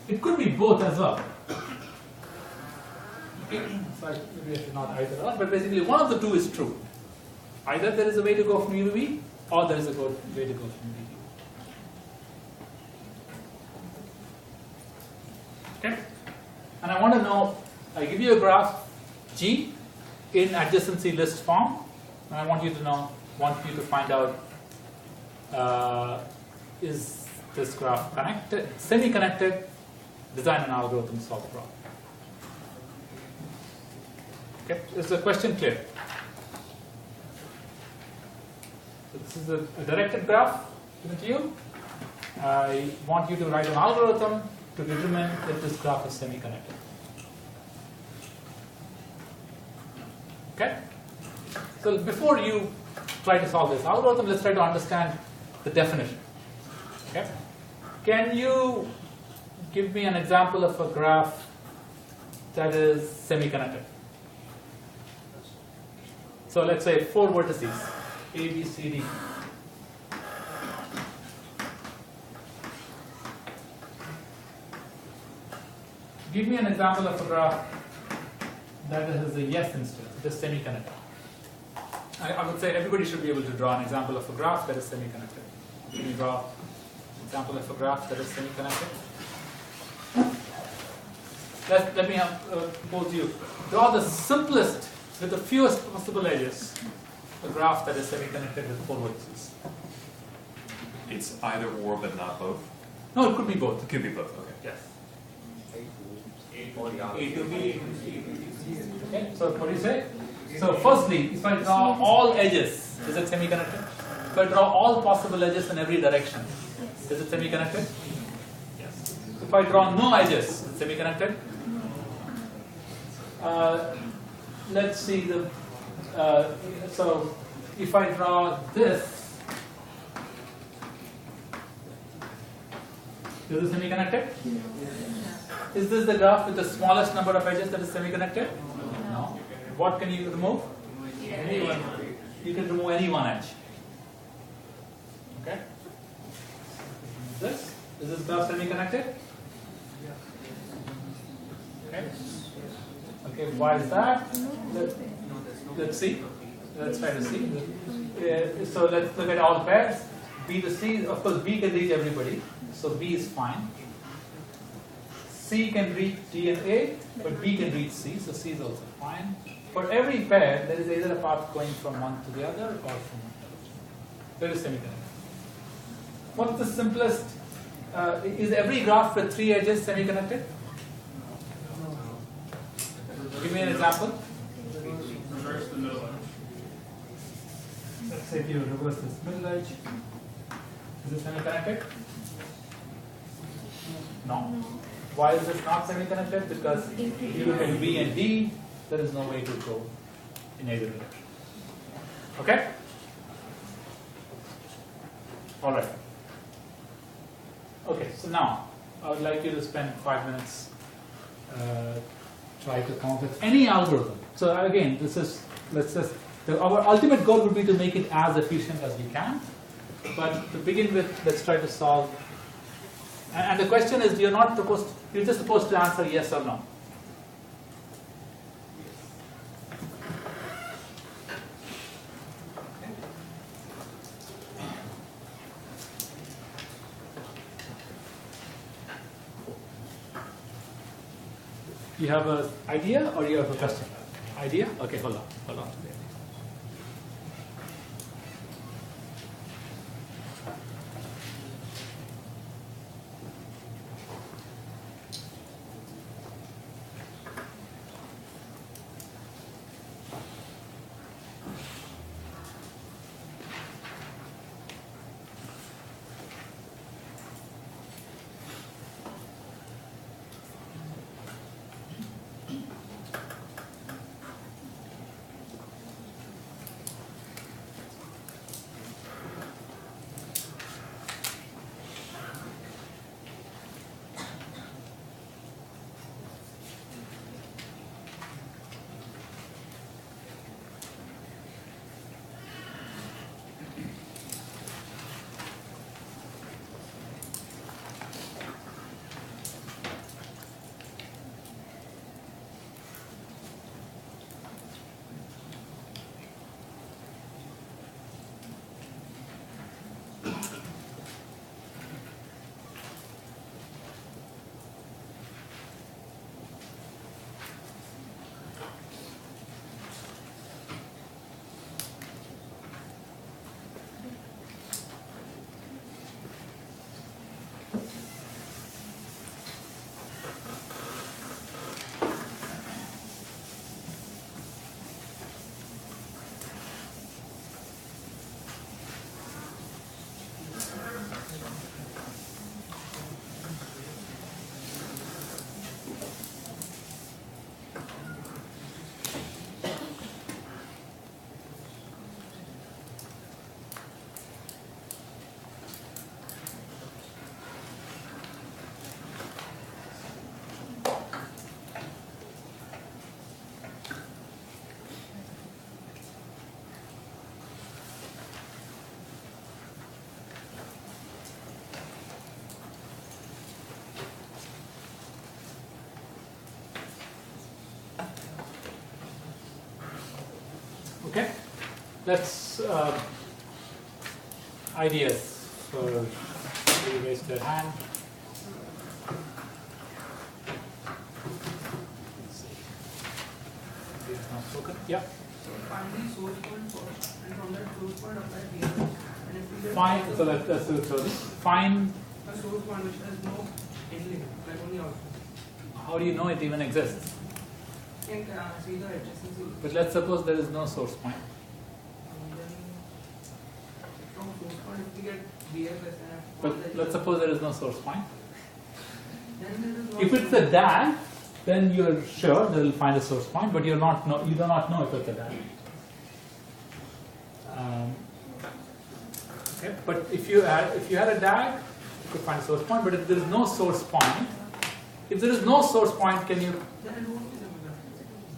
It could be both as well. Okay. So maybe I should not either or, but basically one of the two is true. Either there is a way to go from U to V, or there is a way to go from V to U. Okay? And I want to know, I give you a graph G in adjacency list form, and I want you to find out, is this graph connected, semi-connected, design an algorithm, solve the problem. Okay, is the question clear? So this is a directed graph given to you. I want you to write an algorithm to determine if this graph is semi-connected. Okay? So before you try to solve this algorithm, let's try to understand the definition. Okay? Can you give me an example of a graph that is semi-connected? So let's say 4 vertices, A, B, C, D. Give me an example of a graph that has a yes instance, it is semi-connected. I would say everybody should be able to draw an example of a graph that is semi-connected. Can you draw an example of a graph that is semi-connected? Let me pose you. Draw the simplest, with the fewest possible edges, a graph that is semi-connected with 4 vertices. It's either or, but not both. No, it could be both. It could be both. Okay. Yes. A to B. Okay, so what do you say? So firstly, if I draw all edges, is it semi-connected? If I draw all possible edges in every direction, is it semi-connected? Yes. If I draw no edges, is it semi-connected? Let's see the. So if I draw this, is it semi-connected? Is this the graph with the smallest number of edges that is semi-connected? No. What can you remove? Anyone. You can remove any one edge. Okay. This? Is this graph semi-connected? Okay. Okay. Why is that? Let's see. Let's try to see. So let's look at all pairs. B to C. Of course, B can reach everybody, so B is fine. C can reach D and A, but B can reach C, so C is also fine. For every pair, there is either a path going from one to the other or from one to the other. There is semi-connected. What's the simplest? Is every graph with 3 edges semi-connected? Give me an example. Reverse the middle edge. Let's say if you reverse this middle edge, is it semi-connected? No. Why is it not semi-connected? Because if you look at B and D, there is no way to go in either direction. Okay? All right. Okay, so now I would like you to spend 5 minutes try to come up with any algorithm. So again, our ultimate goal would be to make it as efficient as we can. But to begin with, let's try to solve. And the question is, you're just supposed to answer yes or no. You have an idea or you have a question? Idea? Okay, hold on. Okay, let's ideas for you raise their hand. Let's see. This is not spoken. Yeah. So find the source point first, and from that source point apply DFS. And if we get Find, so let's do it slowly. Find, a source point which has no inlink, like only output, how do you know it even exists? you can see the adjacency. But let's suppose there is no source point. And then from source point, if we get DFS and But let's suppose there is no source point. then there is no If it's a DAG, then you're sure they will find a source point, but you do not know if it's a DAG. Okay, but if you had a DAG, you could find a source point. But if there is no source point, can you? then it won't be the middle.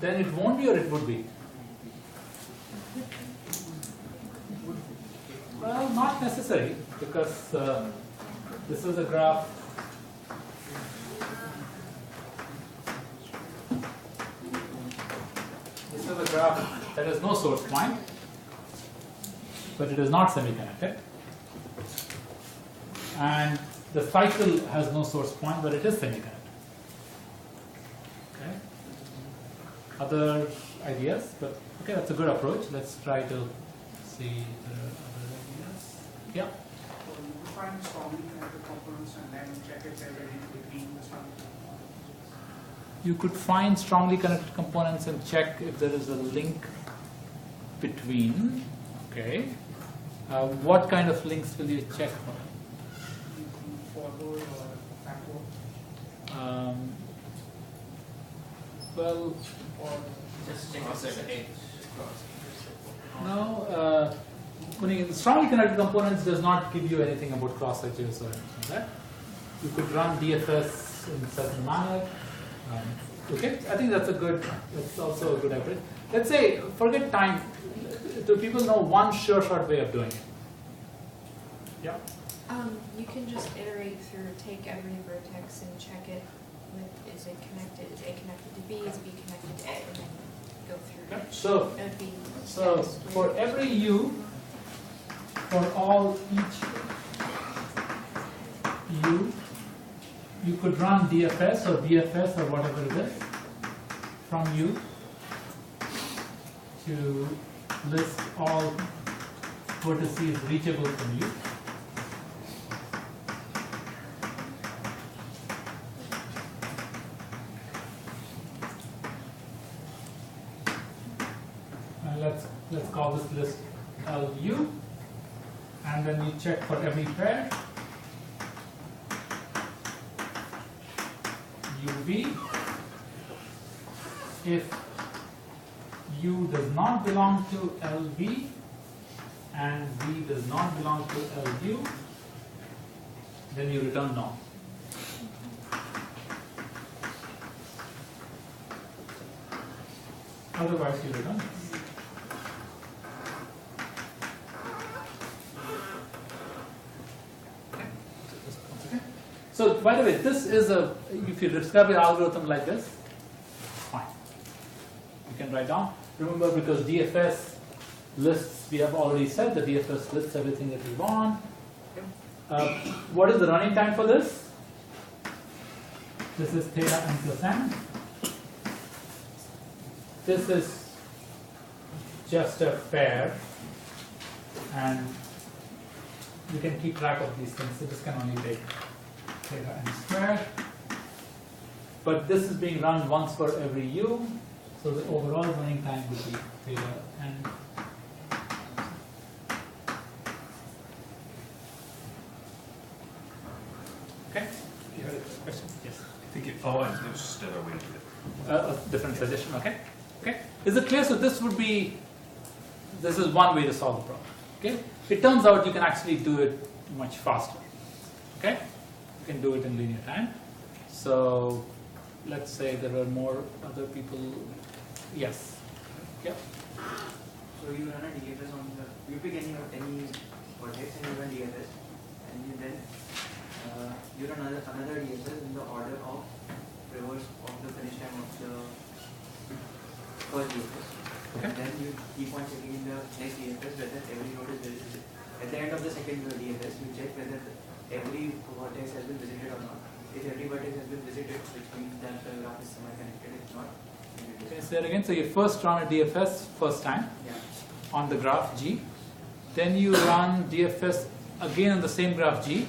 Then it won't be, or it would be. Well, not necessary, because this is a graph. This is a graph that has no source point, but it is not semi-connected. And the cycle has no source point, but it is semi-connected. Okay. Other ideas? But okay, that's a good approach. Let's try to see the other ideas. Yeah. So you find strongly connected components and then check if they're in between the strongly connected components. You could find strongly connected components and check if there is a link between. Okay. What kind of links will you check for? You can forward or backward Well, or Just check the state. no. Strongly connected components does not give you anything about cross edges or anything like that. You could run DFS in a certain manner. Okay, I think that's also a good average. Let's say, forget time. Do people know one sure shot way of doing it? Yeah. You can just iterate through, take every vertex and check it with, is it connected, is A connected to B, is B connected to A, and then go through Okay. each. So, That'd be so yes, for where- every U, for all each U, you could run DFS or BFS or whatever it is from U to list all vertices reachable from U. And let's call this list LU, and then you check for every pair UV. If U does not belong to LV and V does not belong to LU, then you return no. Otherwise you return yes. Okay. So by the way, this is if you describe your algorithm like this, fine. You can write down. Remember, because DFS lists, we have already said the DFS lists everything that we want. What is the running time for this? This is theta n plus n. This is just a pair, and you can keep track of these things. So this can only take theta n squared. But this is being run once for every u, so the overall running time would be theta n. Okay, you had a question? Yes. I think it, oh, it was just another way to do it. A different suggestion, okay? Okay. Is it clear? So this would be, this is one way to solve the problem. Okay. It turns out you can actually do it much faster. Okay. You can do it in linear time. So let's say there are more other people. Yes. Yeah. So you run a DFS on the, you pick any vertex and you run DFS, and you then you run another DFS in the order of reverse of the finish time of the first DFS. Okay. And then you keep on checking in the next DFS whether every node is visited. At the end of the second DFS, you check whether every vertex has been visited or not. If every vertex has been visited, which means that the graph is semi-connected. If not, Can you say that again? So you first run a DFS first time on the graph G. Then you run DFS again on the same graph G.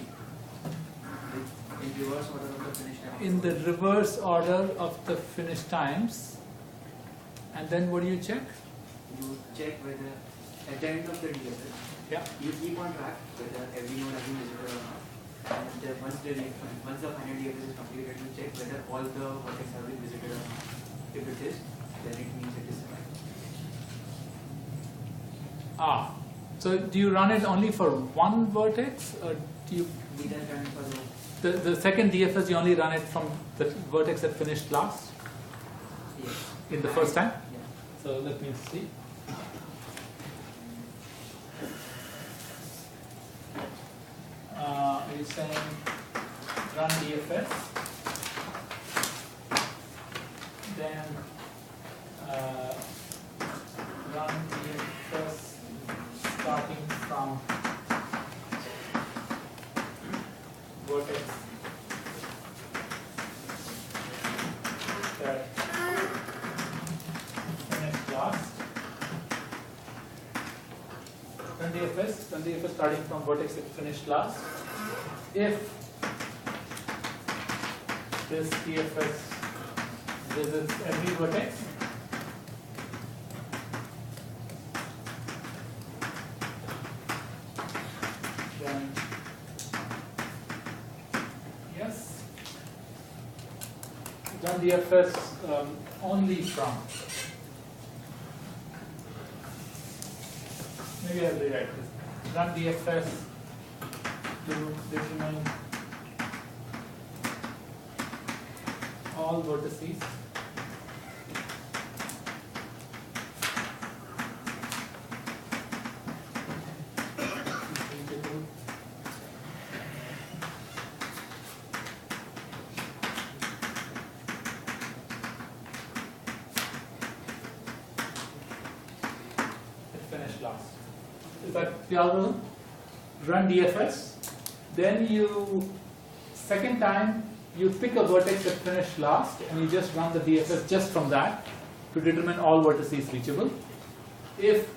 in reverse order of the finish time. In the reverse order of the finish times. And then what do you check? You check whether at the end of the DFS, you keep on track whether every node has been visited or not. And once the final DFS is completed, you check whether all the vertex have been visited or not. If it is, then it means it is semi. Ah, so do you run it only for one vertex, or do you? We then run for The second DFS you only run it from the vertex that finished last? Yes. In the first time? Yeah. So let me see. Are you saying run DFS? Then run DFS starting from vertex that finished last. Run DFS starting from vertex that finished last. If this DFS visits every vertex, then yes, run DFS only from, maybe I'll rewrite this, run DFS to determine all vertices finish last. Is that the algorithm? Run DFS. Then you, second time, you pick a vertex that finished last and you just run the DFS just from that to determine all vertices reachable. If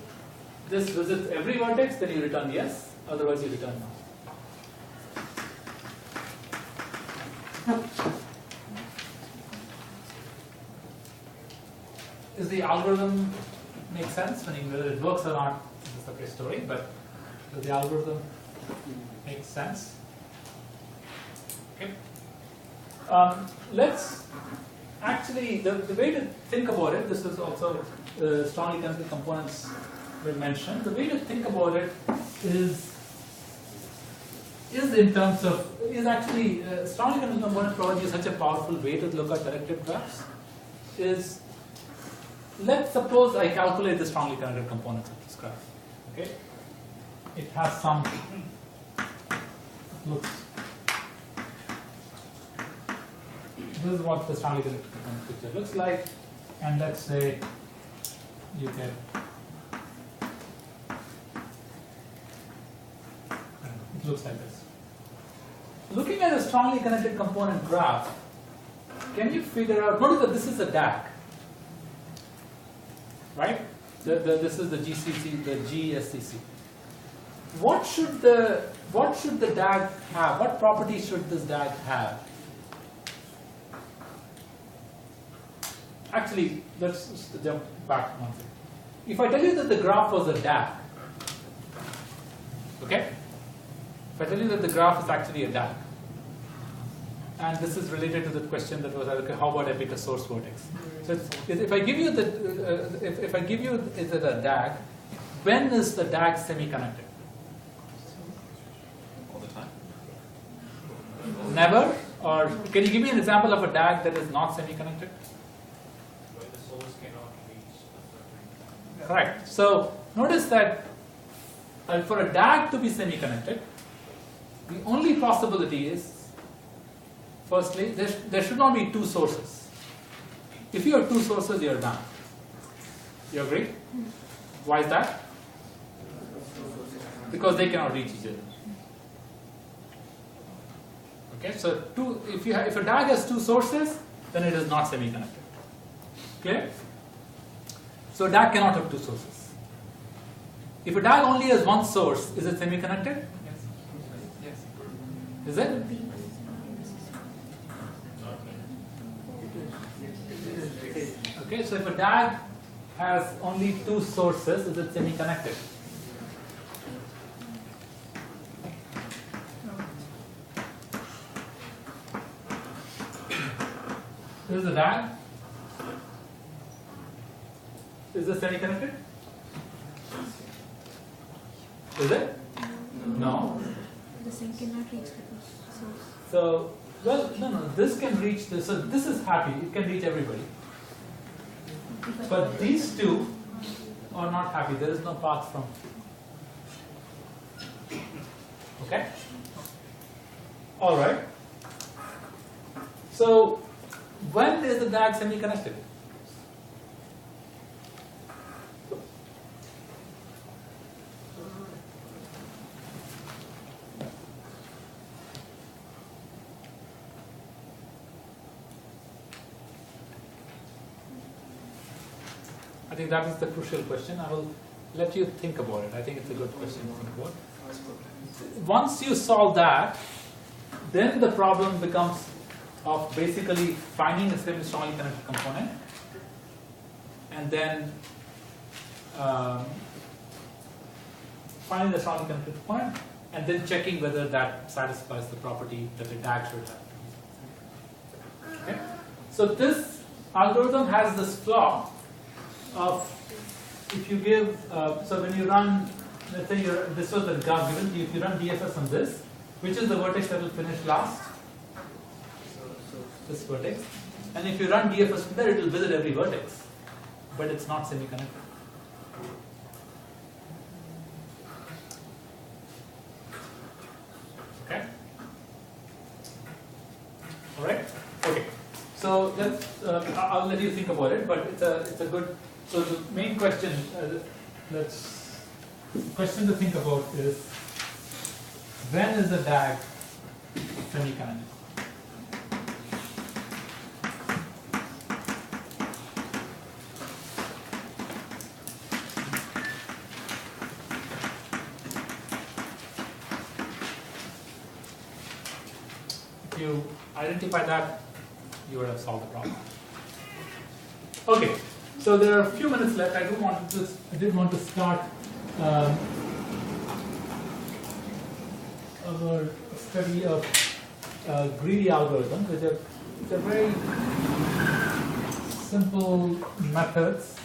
this visits every vertex, then you return yes, otherwise you return no. Does the algorithm make sense? I mean, whether it works or not is a separate story, but does the algorithm make sense? Okay. Let's actually, the way to think about it, this is also strongly connected components we mentioned. The way to think about it is in terms of, is actually, strongly connected components provide you such a powerful way to look at directed graphs, is, let's suppose I calculate the strongly connected components of this graph. Okay? It has some, looks, this is what the strongly connected component picture looks like, and let's say you get, it looks like this. Looking at a strongly connected component graph, can you figure out, notice that this is a DAG, right? This is the GCC, the GSCC. what should the DAG have? What property should this DAG have? Actually, let's just jump back one second. If I tell you that the graph was a DAG, okay? If I tell you that the graph is actually a DAG, and this is related to the question that was, okay, how about I pick a source vertex? So if I give you if I give you is it a DAG, when is the DAG semi-connected? All the time. Never? Or can you give me an example of a DAG that is not semi-connected? When the source cannot reach a certain. Correct. So notice that for a DAG to be semi-connected, the only possibility is, firstly, there should not be two sources. If you have two sources, you're done. You agree? Why is that? Because they cannot reach each other. Okay, so if a DAG has two sources, then it is not semi-connected. Clear? So a DAG cannot have two sources. If a DAG only has one source, is it semi-connected? Yes. Is it? Okay, so if a DAG has only two sources, is it semi-connected? This is a DAG. Is this semi-connected? Is it? No. The sink cannot reach the source. So, well, no, this can reach this. So this is happy, it can reach everybody. But these two are not happy. There is no path from. Okay? All right. So, when is the DAG semi-connected? I think that is the crucial question. I will let you think about it. I think it's a good question to think about. Once you solve that, then the problem becomes of basically finding a semi-strongly connected component and then finding the strongly connected component and then checking whether that satisfies the property that a DAG should have. Okay? So this algorithm has this flaw of if you give, so when you run, let's say this was the graph given, if you run DFS on this, which is the vertex that will finish last? This vertex. And if you run DFS from there, it will visit every vertex, but it's not semi-connected. Okay? Alright? Okay. So let's, I'll let you think about it, but it's a good, so the main question, question to think about is, when is the DAG semi-connected? If you identify that, you would have solved the problem. Okay, so there are a few minutes left. I did want to start our study of greedy algorithms, which are very simple methods,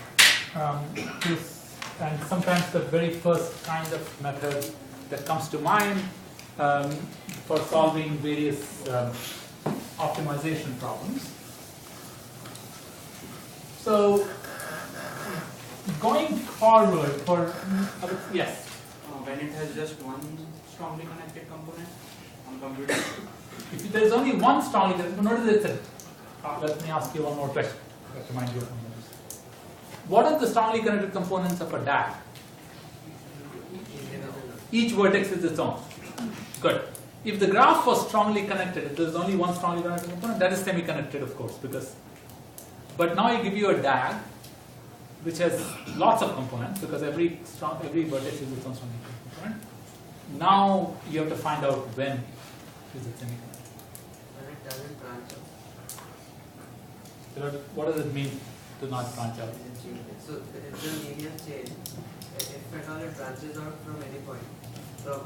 and sometimes the very first kind of method that comes to mind for solving various optimization problems. So, going forward for, yes? When it has just one strongly connected component on computer? If there is only one strongly connected, notice it's let me ask you one more question. Let me remind you of something. What are the strongly connected components of a DAG? Each vertex is its own. Good. If the graph was strongly connected, if there is only one strongly connected component, that is semi-connected, of course, but now I give you a DAG which has lots of components because every vertex is its own strongly connected component. now you have to find out when is it semi-connected. When it doesn't branch out. What does it mean to not branch out? So if the medium change, if at all it branches out from any point, from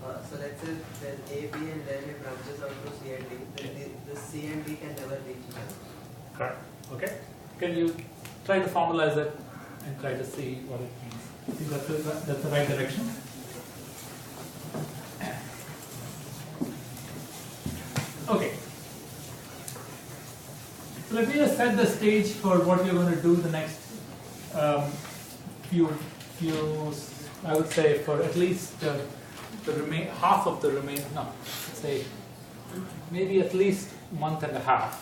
so let's say there's A, B, and then it branches out to C and D, then the C and D can never reach each other. Correct. Okay. Can you try to formalize it and try to see what it means? I think that's the right direction. Okay. So let me just set the stage for what we're going to do the next few, I would say, for at least half of the remaining, no, let's say maybe at least month and a half.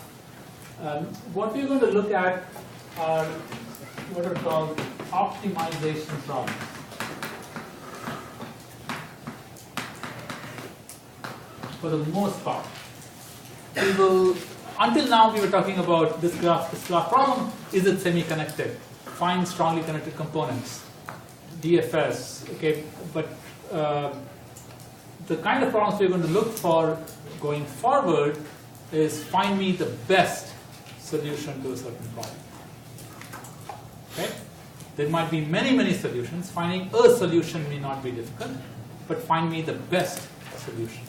What we're going to look at are what are called optimization problems. For the most part, we will. Until now, we were talking about this graph problem. Is it semi-connected? Find strongly connected components, DFS. Okay, but the kind of problems we're going to look for going forward is find me the best solution to a certain problem. Okay, there might be many solutions. Finding a solution may not be difficult, but find me the best solution.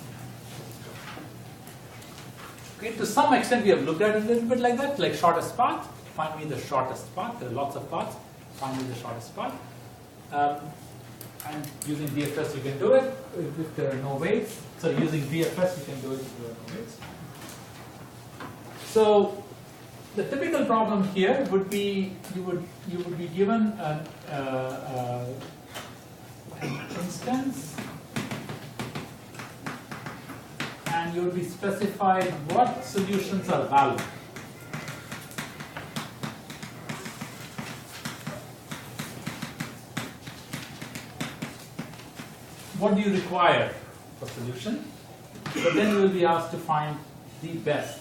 Okay, to some extent, we have looked at it a little bit like that, like shortest path. Find me the shortest path. There are lots of paths. Find me the shortest path. And using DFS, you can do it if there are no weights. So using DFS, you can do it if there are no weights. So the typical problem here would be you would be given an instance. And you will be specified what solutions are valid. What do you require for solution? But then you will be asked to find the best,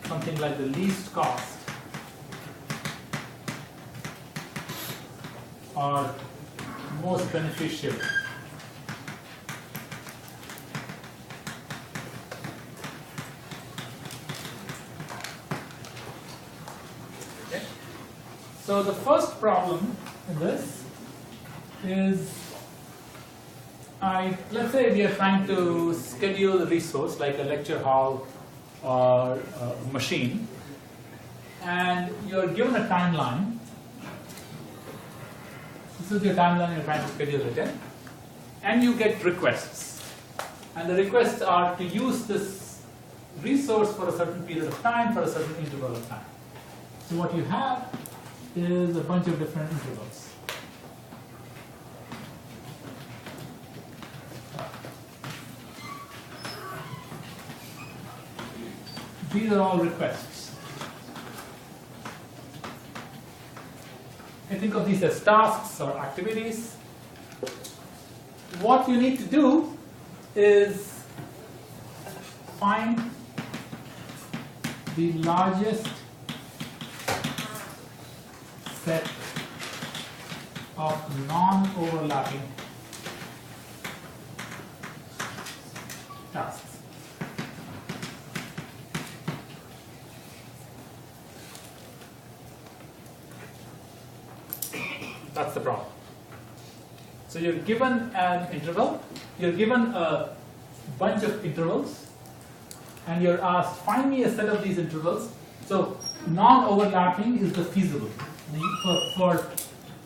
something like the least cost or most beneficial. So the first problem in this is, let's say we are trying to schedule a resource like a lecture hall or a machine, and you're given a timeline. This is your timeline you're trying to schedule it in, and you get requests. And the requests are to use this resource for a certain period of time, for a certain interval of time. So what you have is a bunch of different intervals. These are all requests. I think of these as tasks or activities. What you need to do is find the largest set of non-overlapping tasks. That's the problem. So you're given an interval, you're given a bunch of intervals, and you're asked, find me a set of these intervals. So non-overlapping is the feasible. For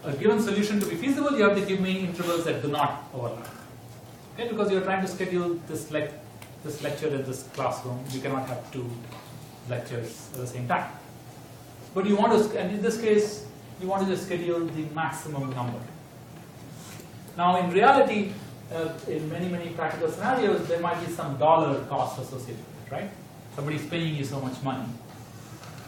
a given solution to be feasible, you have to give me intervals that do not overlap. Okay, because you're trying to schedule this lecture in this classroom. You cannot have two lectures at the same time. But you want to, and in this case, you want to just schedule the maximum number. Now, in reality, in many practical scenarios, there might be some dollar cost associated with it, right? Somebody's paying you so much money.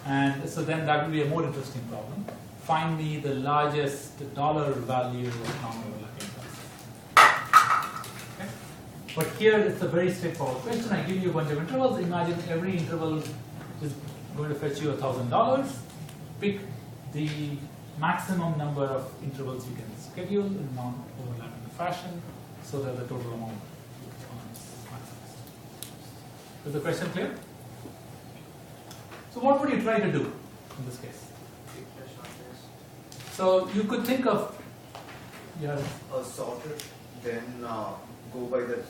And so then that would be a more interesting problem. Find me the largest dollar value of non-overlapping tasks. Okay? But here it's a very straightforward question. I give you a bunch of intervals. Imagine every interval is going to fetch you $1,000. Pick the maximum number of intervals you can schedule in non-overlapping fashion. so that the total amount is maximized. Is the question clear? So what would you try to do in this case? So you could think of your sorted, then go by the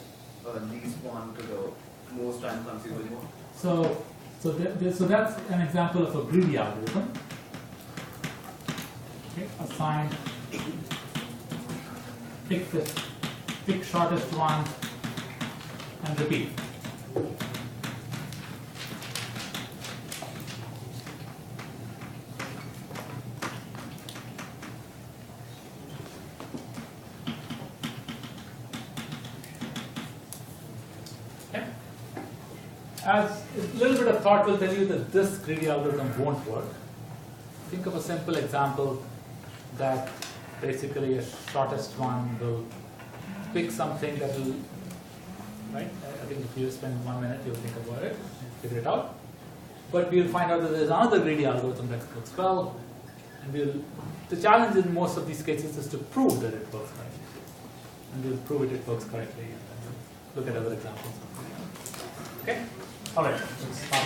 least one to the most time consumable one. so that's an example of a greedy algorithm. Okay, assign, pick shortest one and repeat. As a little bit of thought will tell you that this greedy algorithm won't work. Think of a simple example that basically a shortest one will pick something that will, right? I think if you spend 1 minute, you'll think about it, figure it out. But we'll find out that there's another greedy algorithm that works well, and the challenge in most of these cases is to prove that it works correctly. And we'll prove it works correctly, and then look at other examples. Okay? All right, let's start.